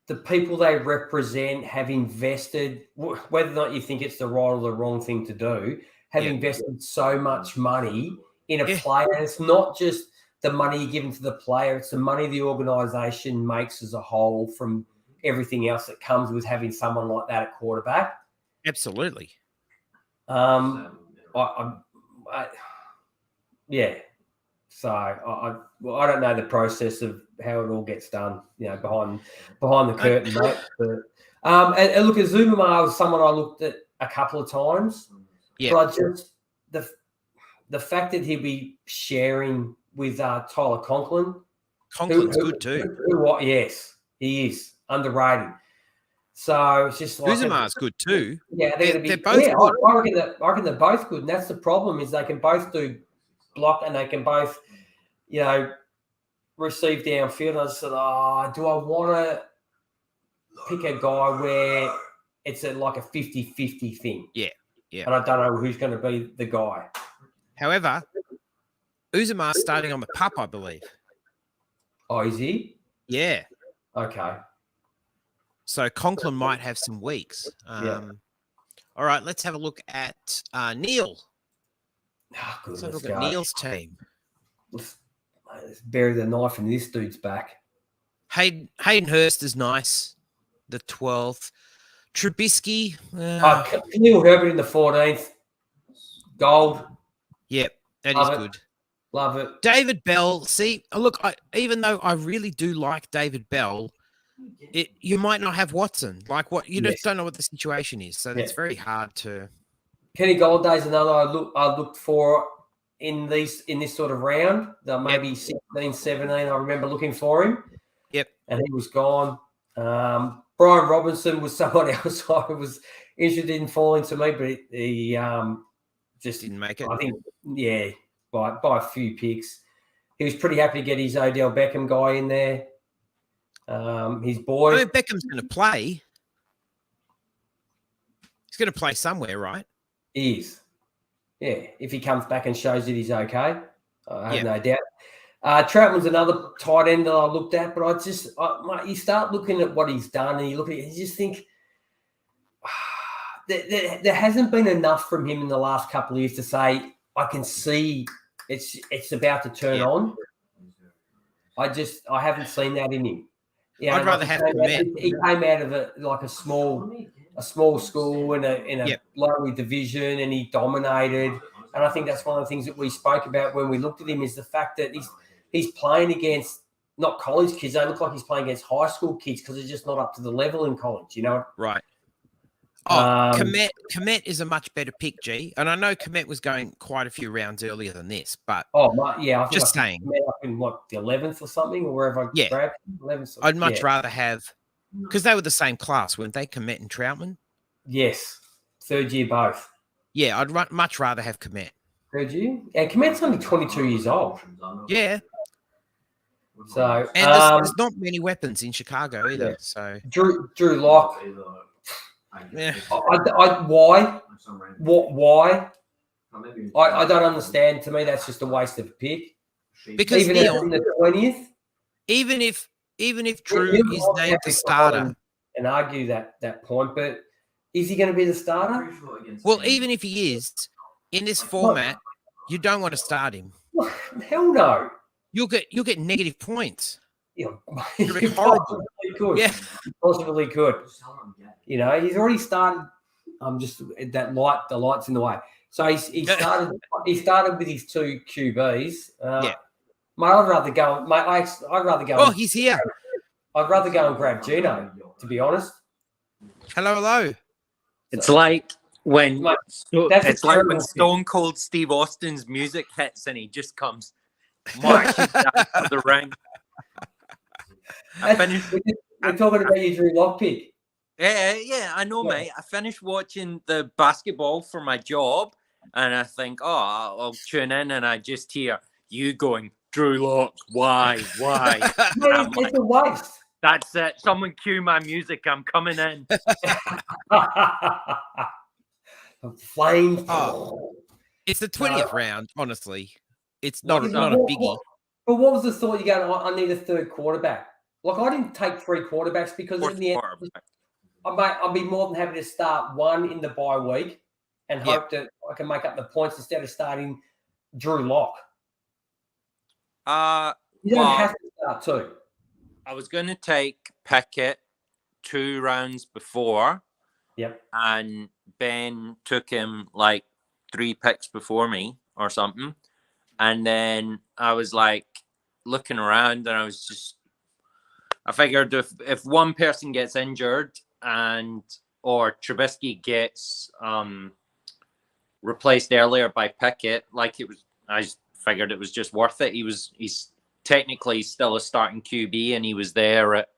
the people they represent have invested, whether or not you think it's the right or the wrong thing to do, have invested so much money in a player. It's not just the money you're giving to the player, it's the money the organisation makes as a whole from everything else that comes with having someone like that at quarterback. Absolutely. Yeah. So I don't know the process of how it all gets done, you know, behind the curtain, mate. But and look, Azumamar was someone I looked at a couple of times. Yeah. But just the fact that he'll be sharing with Tyler Conklin. Conklin's good too. Yes, he is underrated. So it's just like Uzumar's good too. Yeah, they're both good. I reckon they're both good, and that's the problem is they can both do block and they can both, you know, receive downfield. And I said, do I want to pick a guy where it's like a 50-50 thing? Yeah. And I don't know who's going to be the guy. However, Uzumar's starting on the pup, I believe. Oh, is he? Yeah. Okay. So Conklin might have some weeks. All right, let's have a look at Neil. Let's have a look at Neil's team. Let's bury the knife in this dude's back. Hayden Hurst is nice, the 12th. Trubisky. Neil Herbert in the 14th. Gold. Yep, that Love is it. good. Love it. David Bell. See, look, even though I really do like David Bell, you might not have Watson. Like you just don't know what the situation is. So it's very hard to. Kenny Golladay's another I looked for in this sort of round. Maybe 16, 17. I remember looking for him. Yep. And he was gone. Brian Robinson was someone else I was interested in falling to me, but he just didn't make it. I think, by a few picks. He was pretty happy to get his Odell Beckham guy in there. His boy. I mean, Beckham's going to play. He's going to play somewhere, right? He is. Yeah, if he comes back and shows that he's okay, I have no doubt. Troutman's another tight end that I looked at, but you start looking at what he's done and you look at it and you just think there hasn't been enough from him in the last couple of years to say, I can see it's about to turn on. I haven't seen that in him. Yeah, I'd rather have him. He came out of a small school in a lowly division, and he dominated. And I think that's one of the things that we spoke about when we looked at him is the fact that he's playing against not college kids. They look like he's playing against high school kids because they're just not up to the level in college. You know, right? Oh, Komet is a much better pick, G. And I know Komet was going quite a few rounds earlier than this, but I think just saying, Komet up in the 11th or something, or wherever I grabbed 11th. I'd much rather have because they were the same class, weren't they? Komet and Troutman. Yes, third year both. Yeah, I'd much rather have Komet. Third year, and Komet's only 22 years old. Yeah. So and there's not many weapons in Chicago either. Yeah. So Drew Lock. Yeah. Why? I don't understand. To me, that's just a waste of a pick. Because even in the 20th, even if Drew is named the starter, and argue that point, but is he going to be the starter? Well, even if he is in this format, you don't want to start him. Hell no. You'll get negative points. Yeah, it'll be horrible. Could. Yeah, possibly could. You know, he's already started. I'm just the light's in the way. So he started. He started with his two QBs. Mate, I'd rather go. Mate, I'd rather go. Oh, he's here. I'd rather go and grab Gino. To be honest. Hello. It's like when when Stone Cold Steve Austin's music hits and he just comes marching down to the ring. I finished. We're talking about your Drew Lock pick. Yeah, I know, mate. I finished watching the basketball for my job, and I think, oh, I'll tune in, and I just hear you going, Drew Lock, why? Mate, it's a waste. That's it. Someone cue my music. I'm coming in. Flame. It's the 20th round, honestly. It's not a biggie. But what was the thought? You go, I need a third quarterback. Like, I didn't take 3 quarterbacks because in the end, I'd be more than happy to start one in the bye week and hope that I can make up the points instead of starting Drew Lock. You don't have to start 2. I was going to take Pickett 2 rounds before. Yep. And Ben took him like 3 picks before me or something. And then I was like looking around, and I figured if one person gets injured or Trubisky gets replaced earlier by Pickett, I figured it was just worth it. He's technically still a starting QB, and he was there at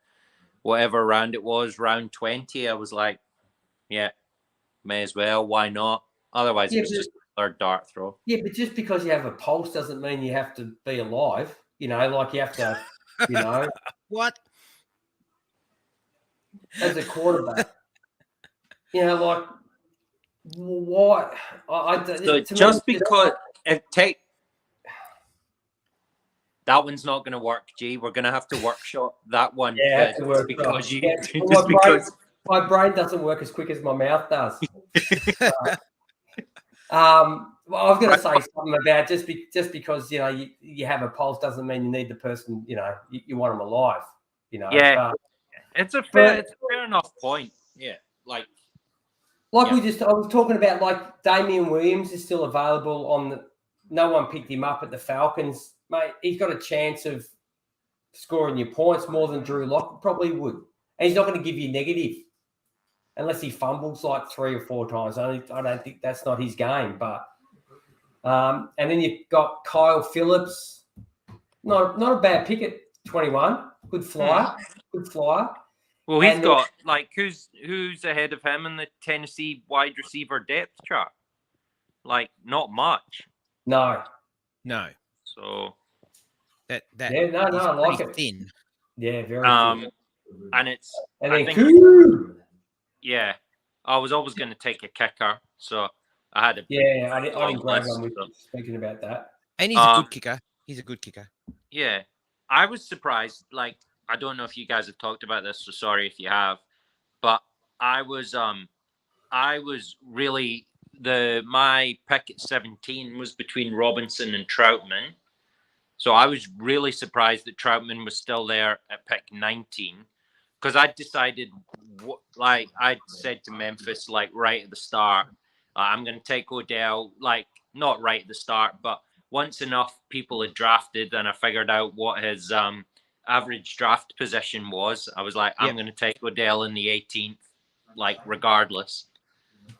whatever round it was, round 20. I was like, yeah, may as well. Why not? Otherwise, it was just a third dart throw. Yeah, but just because you have a pulse doesn't mean you have to be alive. You know, like you have to, you know. What? As a quarterback. You know, like, what? So just because that one's not going to work, G. We're going to have to workshop that one. Yeah, my brain doesn't work as quick as my mouth does. Well, I was going to say something about just because you have a pulse doesn't mean you need the person. You know, you want them alive. You know. Yeah, it's a fair enough point. Yeah, I was talking about, like, Damian Williams is still available no one picked him up at the Falcons. Mate, he's got a chance of scoring your points more than Drew Lock probably would. And he's not going to give you negative unless he fumbles like 3 or 4 times. I don't think that's not his game. But and then you've got Kyle Phillips. Not a bad pick at 21. Good flyer. Good flyer. Well, he's got, like, who's ahead of him in the Tennessee wide receiver depth chart? Like, not much. No. So that I like it. Thin. Yeah, very thin. Yeah, I was always going to take a kicker, so I had a I didn't grab one with you speaking about that. And he's a good kicker. He's a good kicker. Yeah, I was surprised. Like, I don't know if you guys have talked about this, so sorry if you have, but I was really my pick at 17 was between Robinson and Troutman. So I was really surprised that Troutman was still there at pick 19, because I decided, like I said to Memphis, like right at the start, I'm going to take Odell, like not right at the start, but once enough people had drafted and I figured out what his average draft position was, I was like, I'm going to take Odell in the 18th, like regardless.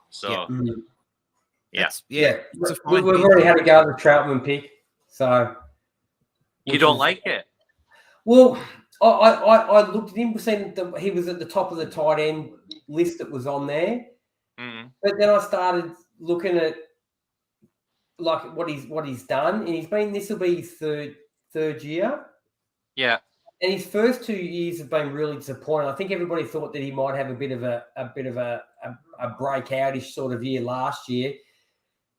So, we've already had a go at the Troutman pick, so. You don't like it? Well, I looked at him, seen that he was at the top of the tight end list that was on there. Mm. But then I started looking at like what he's done, and this will be his third year. Yeah. And his first 2 years have been really disappointing. I think everybody thought that he might have a bit of a breakoutish sort of year last year.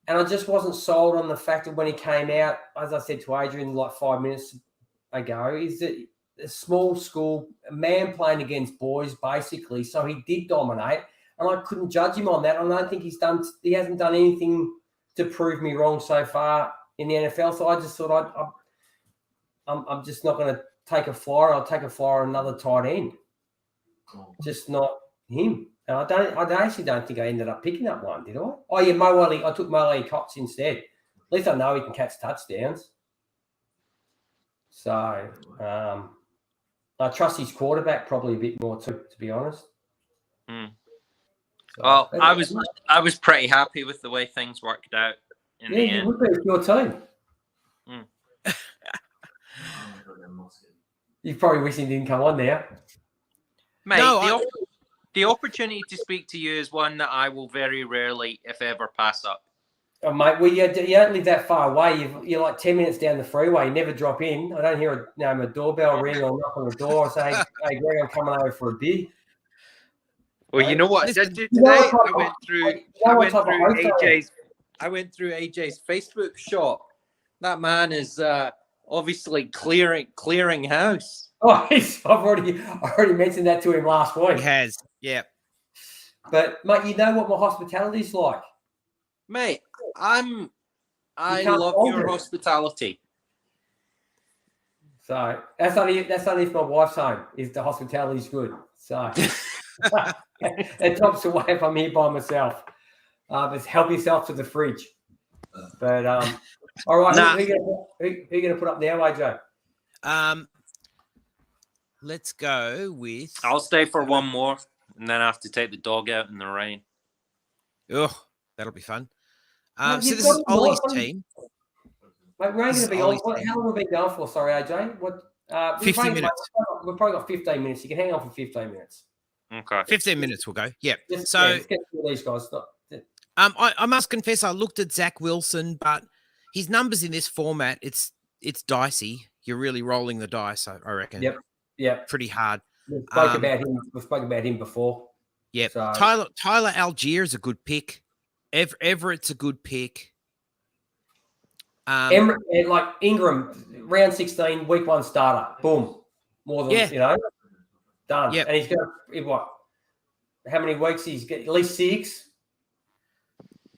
And I just wasn't sold on the fact that when he came out, as I said to Adrian like 5 minutes ago, is that a small school, a man playing against boys, basically. So he did dominate, and I couldn't judge him on that. I don't think he hasn't done anything to prove me wrong so far in the NFL. So I just thought I'm just not going to take a flyer. I'll take a flyer on another tight end. Just not him. And I actually don't think I ended up picking up one, did I? Oh, yeah, I took Mo Cox instead. At least I know he can catch touchdowns. So I trust his quarterback probably a bit more too, to be honest. Mm. So, well, I was pretty happy with the way things worked out in the end. Yeah, you would be your team. Mm. You probably wish he didn't come on now. Mate, No, the opportunity to speak to you is one that I will very rarely, if ever, pass up. Oh, mate, well, you don't live that far away. You're like 10 minutes down the freeway. You never drop in. I don't hear a doorbell ring or knock on the door and say, hey, Greg, I'm coming over for a beer. Well, you know what I Listen, did do you know today? what I went through I went through AJ's Facebook shop. That man is obviously clearing house. Oh, I've already mentioned that to him last week. he has. Yeah. But, mate, you know what my hospitality's like. Mate, I can't love hold your it. hospitality. So that's only if my wife's home. If the hospitality's good. So it tops away if I'm here by myself. But help yourself to the fridge. But all right, Nah. who you gonna put up now, AJ? Let's go with. I'll stay for one more, and then I have to take the dog out in the rain. Oh, that'll be fun. Mate, So you've this got is a lot Ollie's of- team. Mate, we're only This going to be is on. Ollie's team. How long have we been going for? Sorry, AJ. What? 50 minutes. We've probably got 15 minutes. You can hang on for 15 minutes. Okay. 15 minutes we'll go. Yeah. Let's get through these guys. I must confess I looked at Zach Wilson, but his numbers in this format, it's dicey. You're really rolling the dice, I reckon. Yep. Pretty hard. We've spoken about him before. Yep. So, Tyler Algier is a good pick. Everett's a good pick. like Ingram, round 16, week 1 starter. Boom. More than, done. Yep. And he's got, what? How many weeks? He's got at least 6.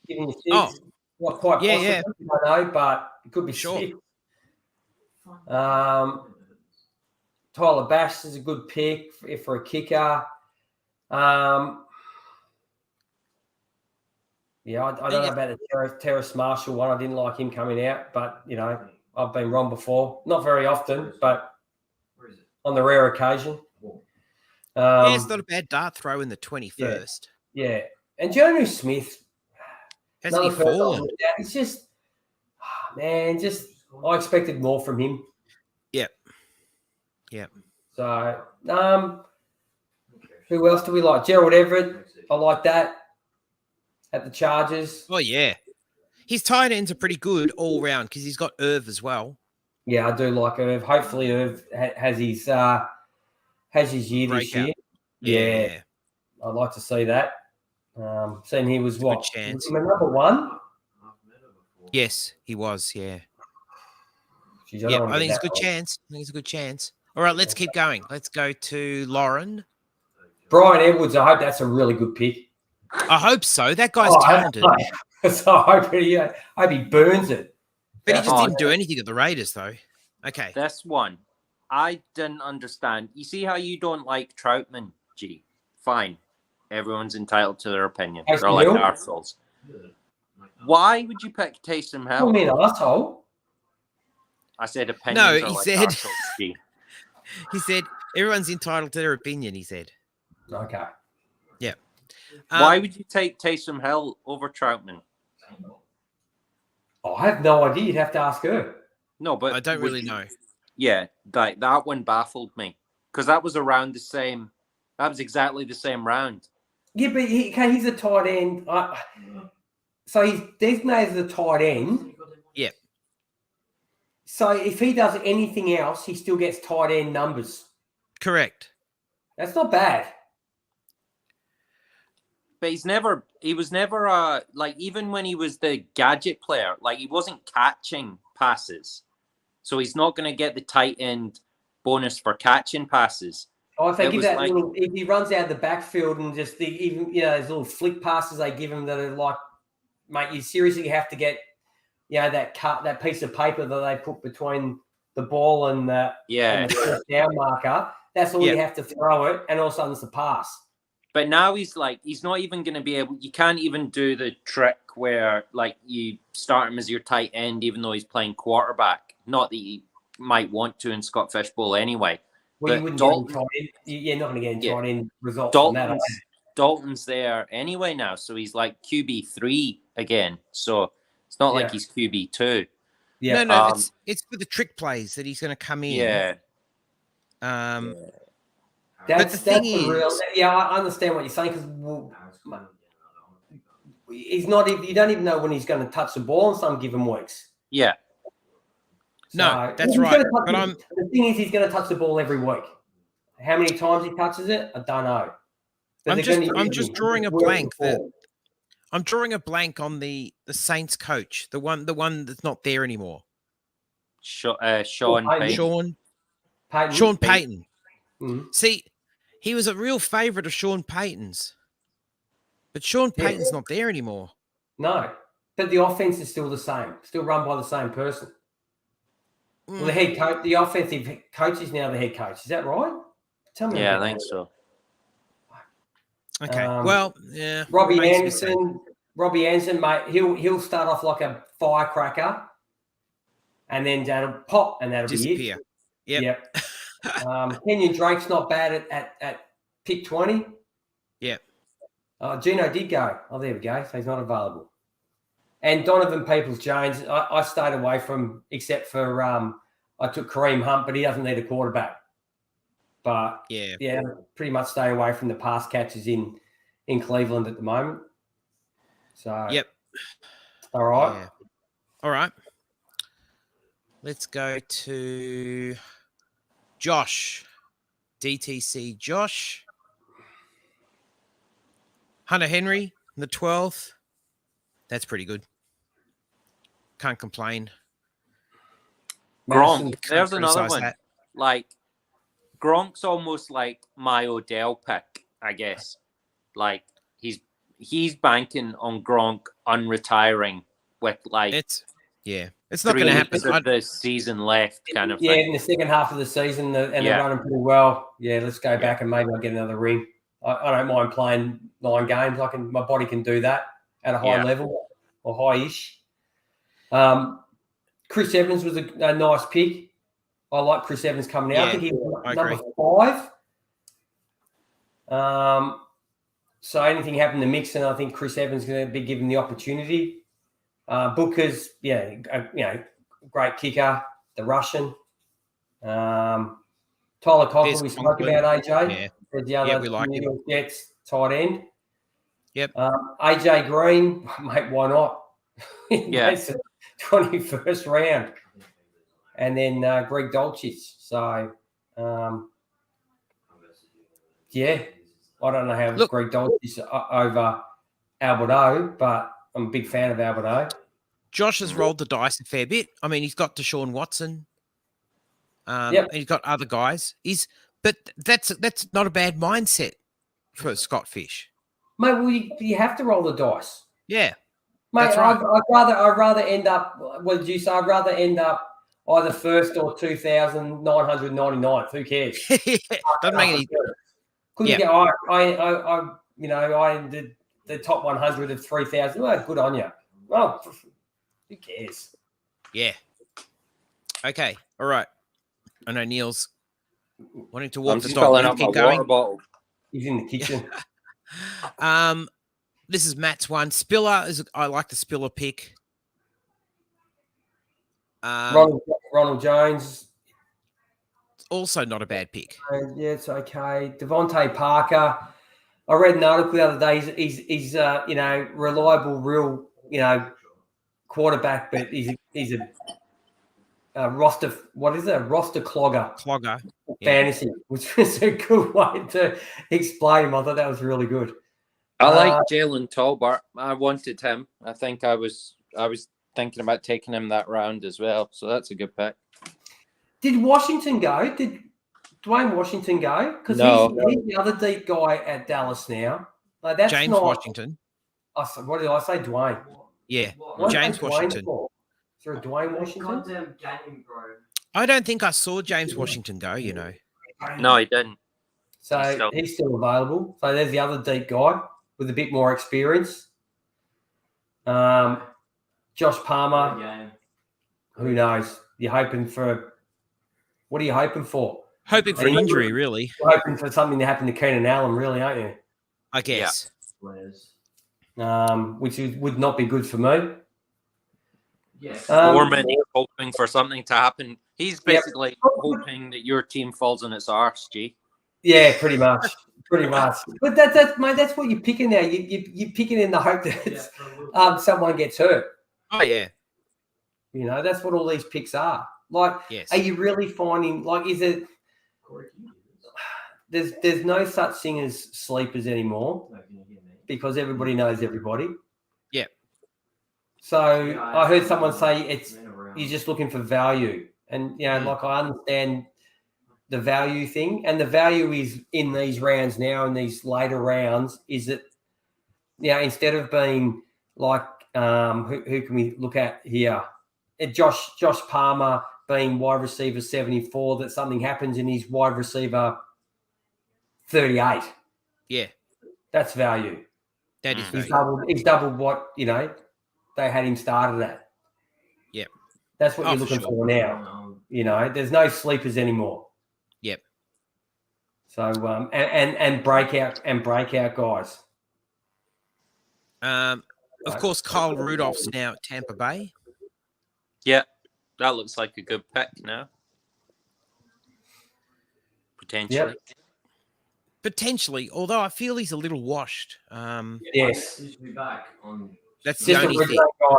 Giving you 6. Oh. Not quite possible. Yeah. I know, but it could be Sure. 6. Tyler Bass is a good pick for a kicker. I don't know about the Terrace Marshall one. I didn't like him coming out, but, I've been wrong before. Not very often, but on the rare occasion. It's not a bad dart throw in the 21st. Yeah. And Jonu Smith. Hasn't he fallen? It's just, I expected more from him. Yep. So, who else do we like? Gerald Everett. I like that at the Chargers. Oh, yeah. His tight ends are pretty good all round because he's got Irv as well. Yeah, I do like Irv. Hopefully Irv has his year this year. Yeah. I'd like to see that. Seeing he was what? Good chance. Was he number 1? Yes, he was, yeah. Jeez, I think it's a good chance. I think it's a good chance. All right, let's keep going. Let's go to Lauren. Brian Edwards, I hope that's a really good pick. I hope so. That guy's talented. So I hope he burns it. But he just didn't do anything at the Raiders, though. Okay. This one, I didn't understand. You see how you don't like Troutman, G? Fine. Everyone's entitled to their opinion. They're like arseholes. Why would you pick Taysom Hill? I mean, asshole. I said opinions. No, are he like said. arseholes, G. He said everyone's entitled to their opinion. He said. Okay. Yeah. Why would you take Taysom Hill over Troutman? I have no idea. You'd have to ask her. No, but I don't really know. Yeah, that one baffled me because that was around the same. That was exactly the same round. Yeah, but he's a tight end. So he's designated as a tight end. Yeah. So if he does anything else, he still gets tight end numbers. Correct. That's not bad. But he was never like, even when he was the gadget player, like he wasn't catching passes. So he's not going to get the tight end bonus for catching passes. Oh, if they give that if he runs out of the backfield and just those little flick passes they give him that are like, mate, you seriously have to get, that piece of paper that they put between the ball and the first down marker. That's all you have to throw it, and all of a sudden it's a pass. But now he's not even going to be able. You can't even do the trick where like you start him as your tight end, even though he's playing quarterback. Not that you might want to in Scott Fish Bowl anyway. Well, you wouldn't get him tight end. You're not going to get him tight end results from that. Dalton's there anyway now, so he's like QB3 again. So it's not like he's QB2. Yeah. No, it's for the trick plays that he's going to come in. Yeah. That's the thing the real. is- Yeah, I understand what you're saying because he's not. You don't even know when he's going to touch the ball in some given weeks. Yeah. No, that's he's right. gonna touch But it. The thing is, he's going to touch the ball every week. How many times he touches it, I don't know. But I'm just drawing a blank. I'm drawing a blank on the Saints coach, the one that's not there anymore. Sean Payton. Payton. Sean Payton. Mm-hmm. See, he was a real favourite of Sean Payton's, but Sean Payton's not there anymore. No, but the offense is still the same, still run by the same person. Well, the head coach, the offensive coach is now the head coach. Is that right? Tell me. Yeah, I think so. Okay. Well, yeah. Robbie Anderson, mate, he'll start off like a firecracker, and then that'll pop, and that'll disappear. Be it. Yep. Kenyon Drake's not bad at pick 20. Yep. Gino did go. Oh, there we go. So he's not available. And Donovan Peoples-Jones, I stayed away from, except for I took Kareem Hunt, but he doesn't need a quarterback. But yeah, pretty much stay away from the pass catchers in Cleveland at the moment. So yep. All right. Yeah. All right. Let's go to Josh. DTC Josh. Hunter Henry, the 12th. That's pretty good. Can't complain. Gronk. There's another one. That. Like, Gronk's almost like my Odell pick, I guess. Like, he's banking on Gronk unretiring with like it's not going to happen. The season left, kind of thing. thing. In the second half of the season, they're running pretty well. Yeah, let's go back and maybe I'll get another ring. I don't mind playing 9 games. My body can do that at a high level or high-ish. Chris Evans was a nice pick. I like Chris Evans coming out. I think he was number 5. So anything happened to Mixon, I think Chris Evans is going to be given the opportunity. Booker's, great kicker, the Russian. Tyler Conklin, we spoke about AJ. Yeah, we like him. Jets tight end. Yep. AJ Green, mate, why not? Yeah. That's the 21st round. And then Greg Dulcich. So, I don't know how Greg Dulcich is over Alberto, but I'm a big fan of Alberto. Josh has rolled the dice a fair bit. I mean, he's got Deshaun Watson. And he's got other guys. But that's not a bad mindset for Scott Fish. Mate, well, you have to roll the dice. Yeah. Mate, that's right. I'd rather end up, what did you say? I'd rather end up either first or 2,999th. Who cares? Doesn't make any sense. Couldn't get, I ended the top 100 of 3,000. Well, good on you. Well, who cares? Yeah. Okay. All right. I know Neil's wanting to walk the dog. Keep going. Bottle. He's in the kitchen. This is Matt's one. Spiller I like the Spiller pick. Ronald Jones. Also not a bad pick. Yeah, it's okay. Devontae Parker. I read an article the other day. He's reliable, real, quarterback, but he's a roster. What is it? A roster clogger. Fantasy, which is a good way to explain him. I thought that was really good. I like Jalen Tolbert. I wanted him. I think I was thinking about taking him that round as well. So that's a good pick. Did Washington go? Did Dwayne Washington go? Because he's the other deep guy at Dallas now. Like, that's James not, Washington. What did I say? Dwayne. Yeah, James Washington. Is there a Dwayne Washington? I don't think I saw James Washington go, No, he didn't. So he's still available. So there's the other deep guy with a bit more experience. Josh Palmer. Who knows? You're hoping for – what are you hoping for? Hoping for an injury, really. You're hoping for something to happen to Keenan Allen, really, aren't you? I guess. Yeah. Which would not be good for me. Yes. Or many hoping for something to happen He's basically hoping that your team falls on its arse, G. Yeah, pretty much. Pretty much. But that's mate, that's what you're picking now. You're picking in the hope that someone gets hurt. Oh, yeah. You know, that's what all these picks are. Like, Yes. are you really finding, like, is it, there's no such thing as sleepers anymore because everybody knows everybody. Yeah. So I heard someone say you're just looking for value. And, you know, like I understand the value thing, and the value is in these rounds now, in these later rounds, is that, you know, instead of being like, who can we look at here? Josh Palmer being wide receiver 74, that something happens and he's wide receiver 38. Yeah. That's value. That is value. He's doubled what, you know, they had him started at. Yep. That's what you're looking for now. You know, there's no sleepers anymore. Yep. So and breakout guys. Of course, Kyle Rudolph's now at Tampa Bay. Yeah, that looks like a good pick now. Potentially. Yep. Potentially, although I feel he's a little washed. Yes. That's the Just a only red thing. zone guy.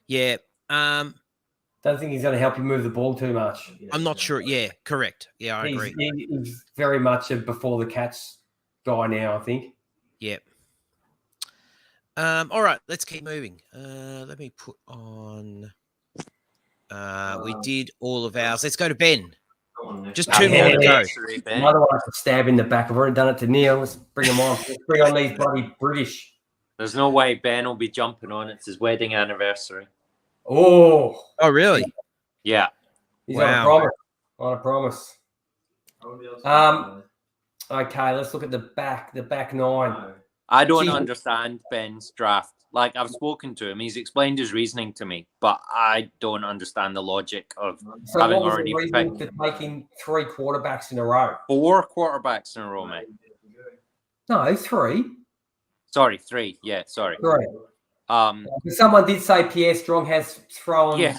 Yeah. Don't think he's going to help you move the ball too much. I'm not sure. Yeah, correct. Yeah, I agree. He's very much a before the catch guy now, I think. Yep. All right, let's keep moving. Let me put on. We did all of ours. Let's go to Ben. Just 2 more to go. Another one to stab in the back. I've already done it to Neil. Let's bring them on. Let's bring on these bloody British. There's no way Ben will be jumping on. It's his wedding anniversary. Oh, really? Yeah. He's on a promise. On a promise. Okay, let's look at the back nine. I don't understand Ben's draft. Like, I've spoken to him. He's explained his reasoning to me, but I don't understand the logic of having already picked for taking 3 quarterbacks in a row. 4 quarterbacks in a row, mate. No, 3. Sorry, 3. Yeah, sorry. 3. Someone did say Pierre Strong has thrown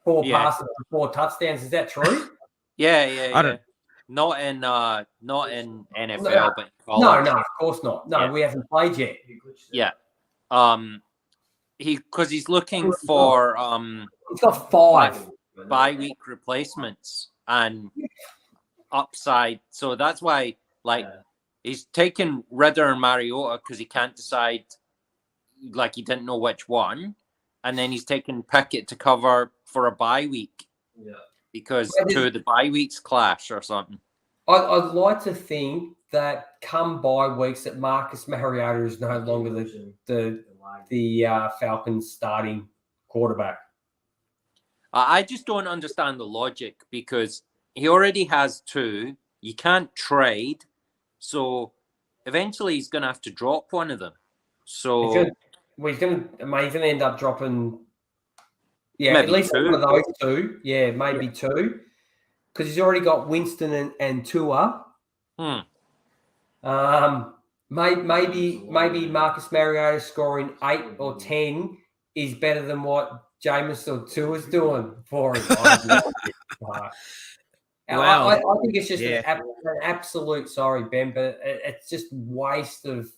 4 passes for 4 touchdowns. Is that true? Yeah. I don't. Not in NFL, but in college. No, of course not. No, we haven't played yet. Yeah. He's looking for he's got 5 bye-week replacements and upside. So that's why, like, he's taken Ridder and Mariota because he can't decide. Like, he didn't know which one, and then he's taken Pickett to cover for a bye week. Yeah. Because 2 of the bye weeks clash or something. I'd like to think that come bye weeks that Marcus Mariota is no longer the Falcons starting quarterback. I just don't understand the logic because he already has 2. You can't trade, so eventually he's going to have to drop one of them. So he's going to end up dropping. Yeah, maybe at least 2. one of those 2. Yeah, maybe 2. Because he's already got Winston and Tua. Maybe Marcus Mariota scoring 8 or 10 is better than what Jameis or Tua is doing for him. Wow. I think it's just an absolute, sorry, Ben, but it's just waste of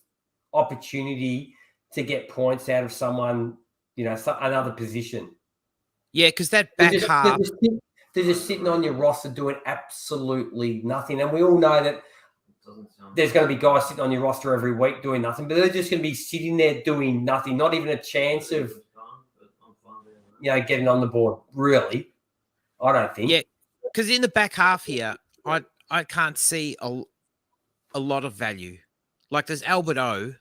opportunity to get points out of someone, you know, another position. Yeah, because that back half. They're just sitting on your roster doing absolutely nothing. And we all know that there's going to be guys sitting on your roster every week doing nothing, but they're just going to be sitting there doing nothing, not even a chance of, you know, getting on the board, really. I don't think. Yeah, because in the back half here, I can't see a lot of value. Like, there's Albert O.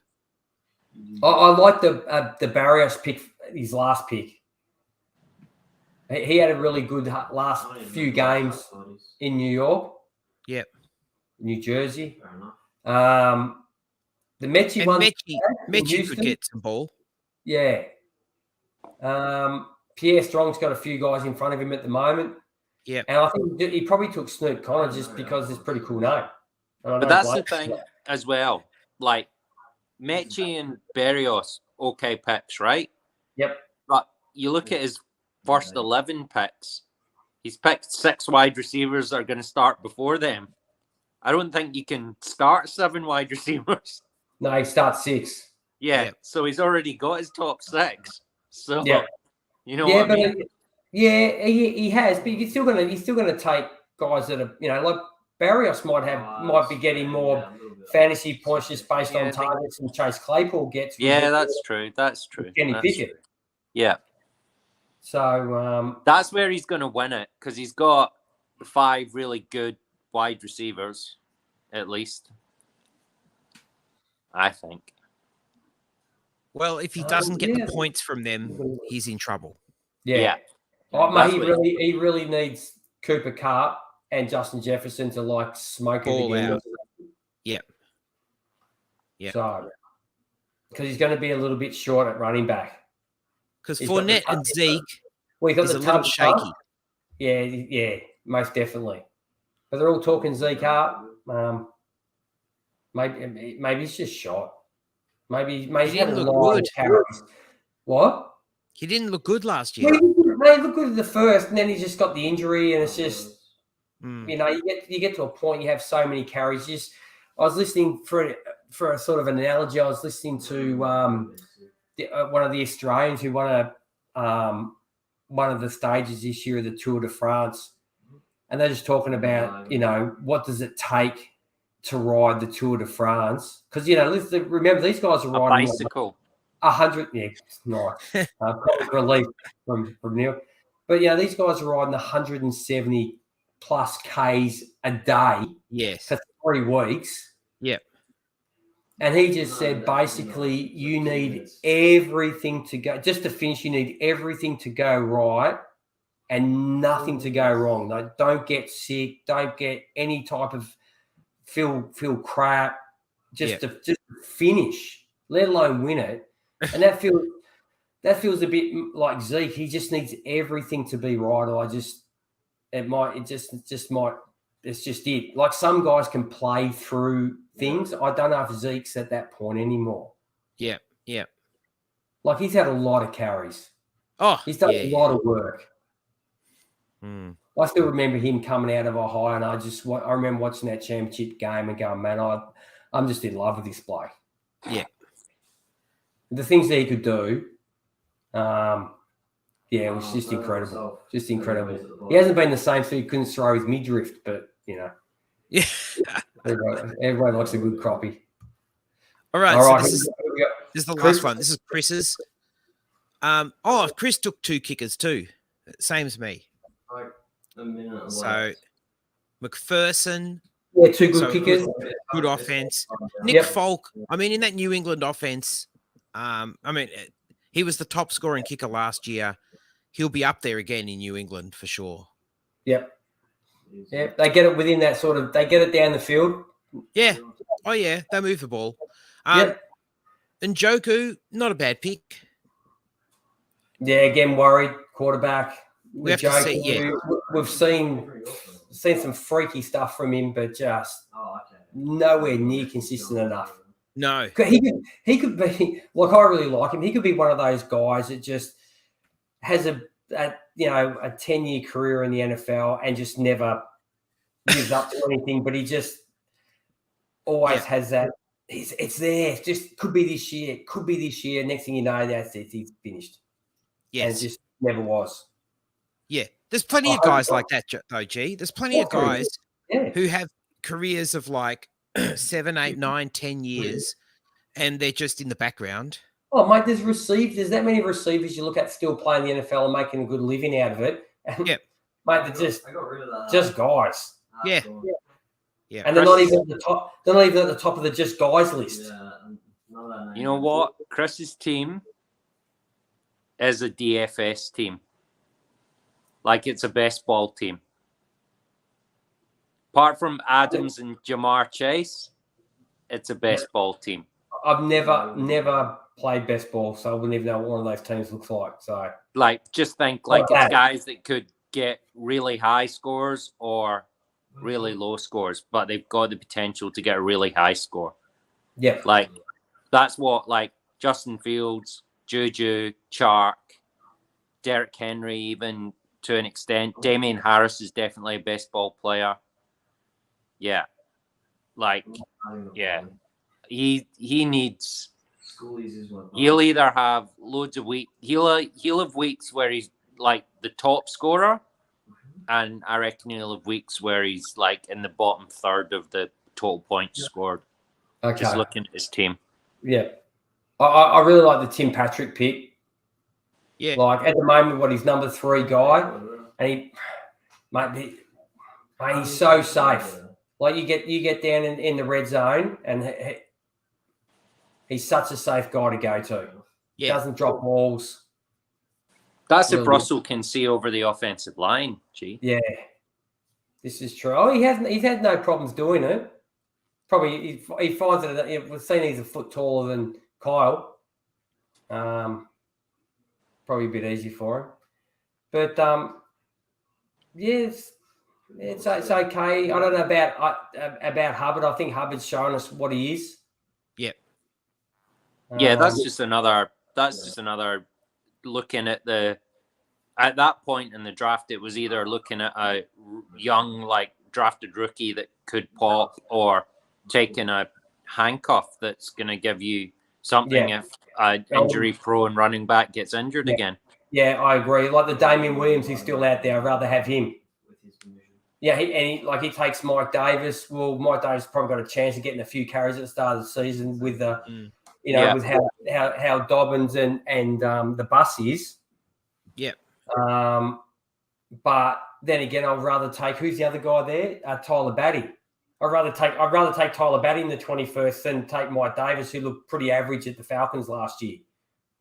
I like the Barrios pick, his last pick. He had a really good last few games in New York. Yep. New Jersey. The Mechie one. Mechie could get some ball. Yeah. Pierre Strong's got a few guys in front of him at the moment. Yeah. And I think he probably took Snoop Connor just because it's a pretty cool name. But that's the thing as well. Like, Mechie and Barrios, okay picks, right? Yep. But you look at his first 11 picks, He's picked 6 wide receivers that are going to start before them. I don't think you can start 7 wide receivers. No, he starts 6. Yeah, so he's already got his top 6. So you know what I mean? He has, but he's still gonna take guys that are, like Barrios might be getting more fantasy points just based on targets than Chase Claypool gets. Yeah, that's true. That's true. Kenny Pickett. True. Yeah. So that's where he's going to win it, because he's got 5 really good wide receivers, at least. I think. Well, if he doesn't get the points from them, he's in trouble. Yeah. Mate, he really needs Cooper Kupp and Justin Jefferson to smoke it again. Yeah. So, because he's going to be a little bit short at running back. Because Fournette and Zeke is a little shaky. Yeah, most definitely. But they're all talking Zeke up. Maybe he's just shot. Maybe he's had a lot of carries. What? He didn't look good last year. He looked good at the first, and then he just got the injury, and it's just you get to a point you have so many carries. I was listening for a sort of an analogy. I was listening to one of the Australians who won one of the stages this year of the Tour de France, and they're just talking about what does it take to ride the Tour de France, because remember these guys are riding bicycle. 100, nice. Comic relief from Neil. But these guys are riding 170 plus Ks a day. Yes. For 3 weeks. Yep. And he just said basically you need everything to go, just to finish, you need everything to go right and nothing to go wrong. Like, don't get sick, don't get any type of feel crap, just to finish, let alone win it. And that feels a bit like Zeke. He just needs everything to be right. Or it's just it. Like, some guys can play through things. I don't know if Zeke's at that point anymore. Yeah. Like, he's had a lot of carries. Oh, he's done a lot of work. I still remember him coming out of a high, and I remember watching that championship game and going, man, I'm just in love with this bloke. Yeah. The things that he could do, it was just incredible. Just incredible. He hasn't been the same, so he couldn't throw his midriff, but, Yeah. everyone likes a good crappie. All right, so this is the last one. This is Chris's. Chris took 2 kickers too. Same as me. So McPherson. Yeah, 2 good kickers. Good offense. Nick Folk, in that New England offense, he was the top scoring kicker last year. He'll be up there again in New England for sure. Yep. Yeah, they get it within that they get it down the field. Yeah. Oh, yeah, they move the ball. And Njoku, not a bad pick. Yeah, again, worried quarterback. We have to see, We've seen some freaky stuff from him, but just nowhere near consistent enough. No. He could be, like, I really like him. He could be one of those guys that just has a 10-year career in the NFL and just never lives up to anything, but he just always has that. It's there. It just could be this year. Could be this year. Next thing you know, that's it. He's finished. Yes. And it just never was. Yeah. There's plenty of guys like that, though, G. There's plenty of guys who have careers of like 7, 8, 9, 10 years, and they're just in the background. Oh, mate, there's that many receivers you look at still playing the NFL and making a good living out of it. And, mate, they're just guys. Yeah. And they're not even at the top. They're not even at the top of the just guys list. You know what? Chris's team is a DFS team. Like, it's a best ball team. Apart from Adams and Jamar Chase, it's a best ball team. I've never played best ball, so I wouldn't even know what one of those teams looks like. So, like, just think like it's guys that could get really high scores or really low scores, but they've got the potential to get a really high score. Yeah. Like, that's what, like, Justin Fields, Juju, Chark, Derrick Henry, even to an extent. Damien Harris is definitely a best ball player. Yeah. Like, yeah. He needs... He'll either have loads of weeks... He'll have weeks where he's, like, the top scorer, and I reckon he'll have weeks where he's, like, in the bottom third of the total points scored. Okay. Just looking at his team. Yeah. I really like the Tim Patrick pick. Yeah. Like, at the moment, what he's number 3 guy, and he's so safe. Like, you get down in the red zone, and he's such a safe guy to go to. Yeah. Doesn't drop balls. That's Really. if Russell can see over the offensive line, G. Yeah. This is true. Oh, he's had no problems doing it. Probably he finds it. We've seen he's a foot taller than Kyle. Probably a bit easy for him. But yes, it's okay. I don't know about Hubbard. I think Hubbard's showing us what he is. Yep. Yeah, that's just another looking at that point in the draft. It was either looking at a young, like, drafted rookie that could pop, or taking a handcuff that's going to give you something if an injury-prone running back gets injured again. Yeah, I agree. Like the Damian Williams, he's still out there. I'd rather have him. Yeah, he takes Mike Davis. Well, Mike Davis probably got a chance of getting a few carries at the start of the season with the, with how Dobbins and the bus is. Yep. But then again, I'd rather take, who's the other guy there? Tyler Batty. I'd rather take Tyler Batty in the 21st than take Mike Davis, who looked pretty average at the Falcons last year,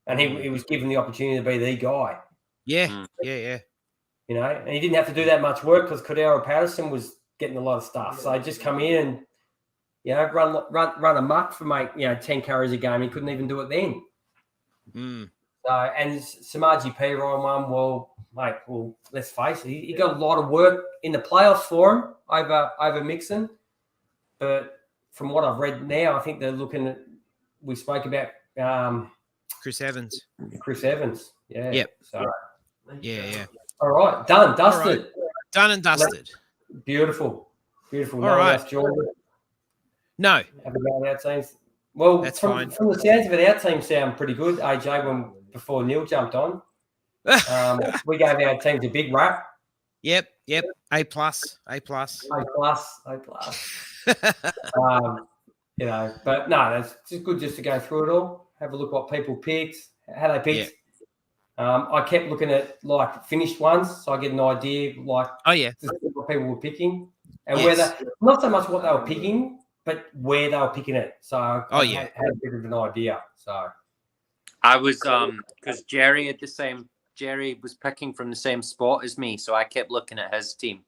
and he was given the opportunity to be the guy. Yeah, yeah. You know, and he didn't have to do that much work because Cordero Patterson was getting a lot of stuff. So just come in and run amok for 10 carries a game. He couldn't even do it then. So, and Samaji Perine one, well, let's face it, he got a lot of work in the playoffs for him over Mixon. But from what I've read now, I think they're looking at, we spoke about Chris Evans. Yeah. Yep. So, yeah. All right, done, dusted. Right. Done and dusted. Beautiful. All right. Jordan. No. Have a go at our teams. Well, That's from fine. the sounds of it, our team sound pretty good, AJ, before Neil jumped on. We gave our teams a big rap. Yep. A+. A plus. But no, it's just good just to go through it all, have a look what people picked, how they picked. I kept looking at like finished ones, so I get an idea like what people were picking and whether not so much what they were picking, but where they were picking it. So I had a bit of an idea. So I was because Jerry was picking from the same spot as me, so I kept looking at his team.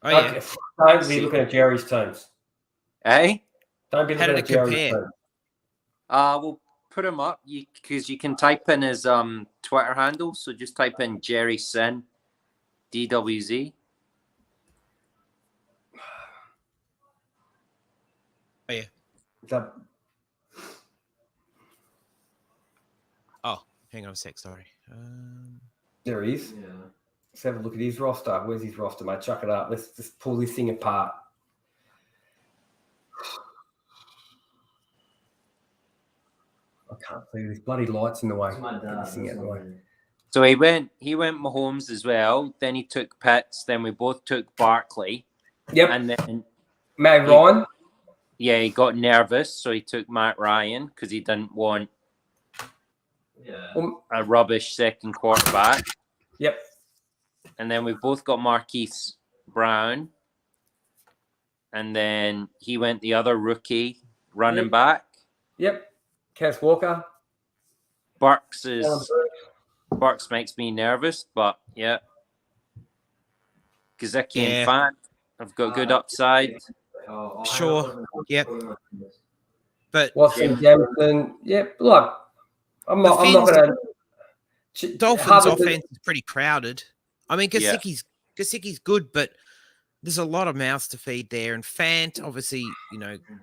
Don't be looking at Jerry's teams. Eh? Don't be looking at Jerry's teams. We'll put him up because you can type in his Twitter handle. So just type in Jerry Sin, DWZ. Oh yeah. Hang on a sec. Sorry. There he is. Yeah. Let's have a look at his roster. Where's his roster, mate? Chuck it up. Let's just pull this thing apart. I can't see these bloody lights in the way. So he went Mahomes as well. Then he took Pitts. Then we both took Barkley. Yep. And then Matt Ryan. Yeah, he got nervous, so he took Matt Ryan because he didn't want a rubbish second quarterback. Yep. And then we both got Marquise Brown. And then he went the other rookie running back. Yep. Cass Walker. Burks makes me nervous, but yeah. Kazeki and Fant have got good upside. Sure. Yep. But Watson, Jamison. Yep. Look, I'm not going to. Dolphins' offense is pretty crowded. I mean, Gesicki's good, but there's a lot of mouths to feed there. And Fant, obviously,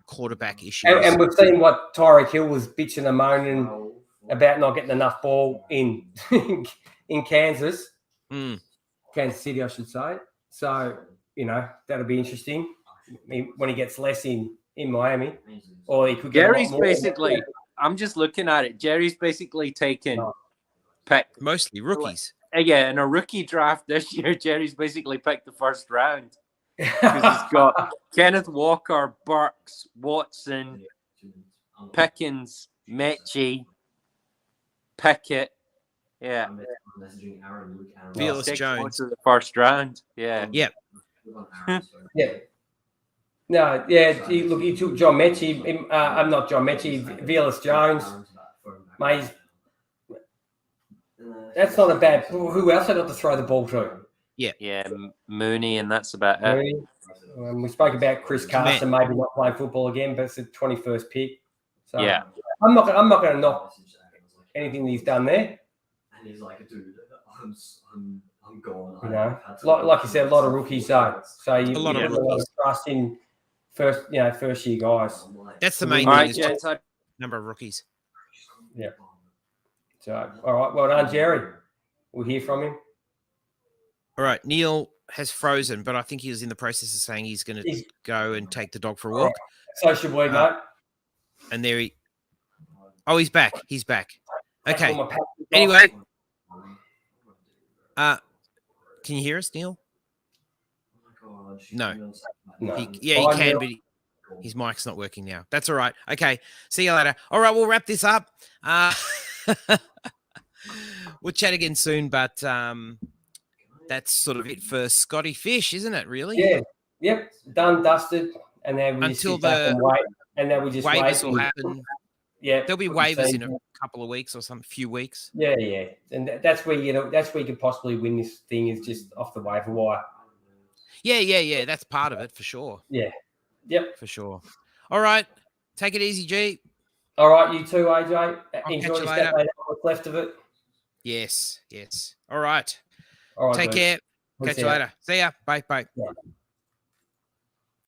quarterback issues. And we've seen what Tyreek Hill was bitching and moaning about not getting enough ball in Kansas. Kansas City, I should say. So, that'll be interesting when he gets less in Miami. Or he could get Jerry's a lot more. basically, I'm just looking at it. Jerry's basically taken pick. Mostly rookies. Yeah, in a rookie draft this year, Jerry's basically picked the first round. Because he's got Kenneth Walker, Burks, Watson, Pickens, Mechie, Pickett. Yeah. Velas Six Jones. points of the first round. Yeah. Yep. Yeah. No, yeah. He took John Mechie. I'm not John Mechie. Velas Jones. Mate, that's not a bad. Who else I got to throw the ball to? Yeah, Mooney, and that's about it. Mooney. We spoke about Chris Carson maybe not playing football again, but it's the 21st pick. So yeah, I'm not going to knock anything that he's done there. And he's like, dude, I'm gone. Like you said, a lot of rookies. So you a lot of rookies. Trust in first year guys. That's the main all thing. right, Is gents, number of rookies. Yeah. So all right, well done, Jerry. We'll hear from him. All right, Neil has frozen, but I think he was in the process of saying he's going to go and take the dog for a walk. So should we, mate. And there he. Oh, he's back. He's back. Okay. Anyway, can you hear us, Neil? No. He can, but his mic's not working now. That's all right. Okay. See you later. All right, we'll wrap this up. We'll chat again soon, but that's sort of it for Scotty Fish, isn't it? Really? Yeah. Yep. Done, dusted, and then we until just sit back and wait, and then we just waivers wait will happen. Yeah, there'll be waivers in a couple of weeks or few weeks. Yeah, and that's where you could possibly win this thing is just off the waiver wire. Yeah. That's part of it for sure. Yeah. Yep. For sure. All right. Take it easy, G. All right, you too, AJ. I'll Enjoy catch you your later. Saturday, what's left of it. Yes. All right. All right. Take mate. care. We'll Catch see you ya. later. See ya. Bye. Yeah.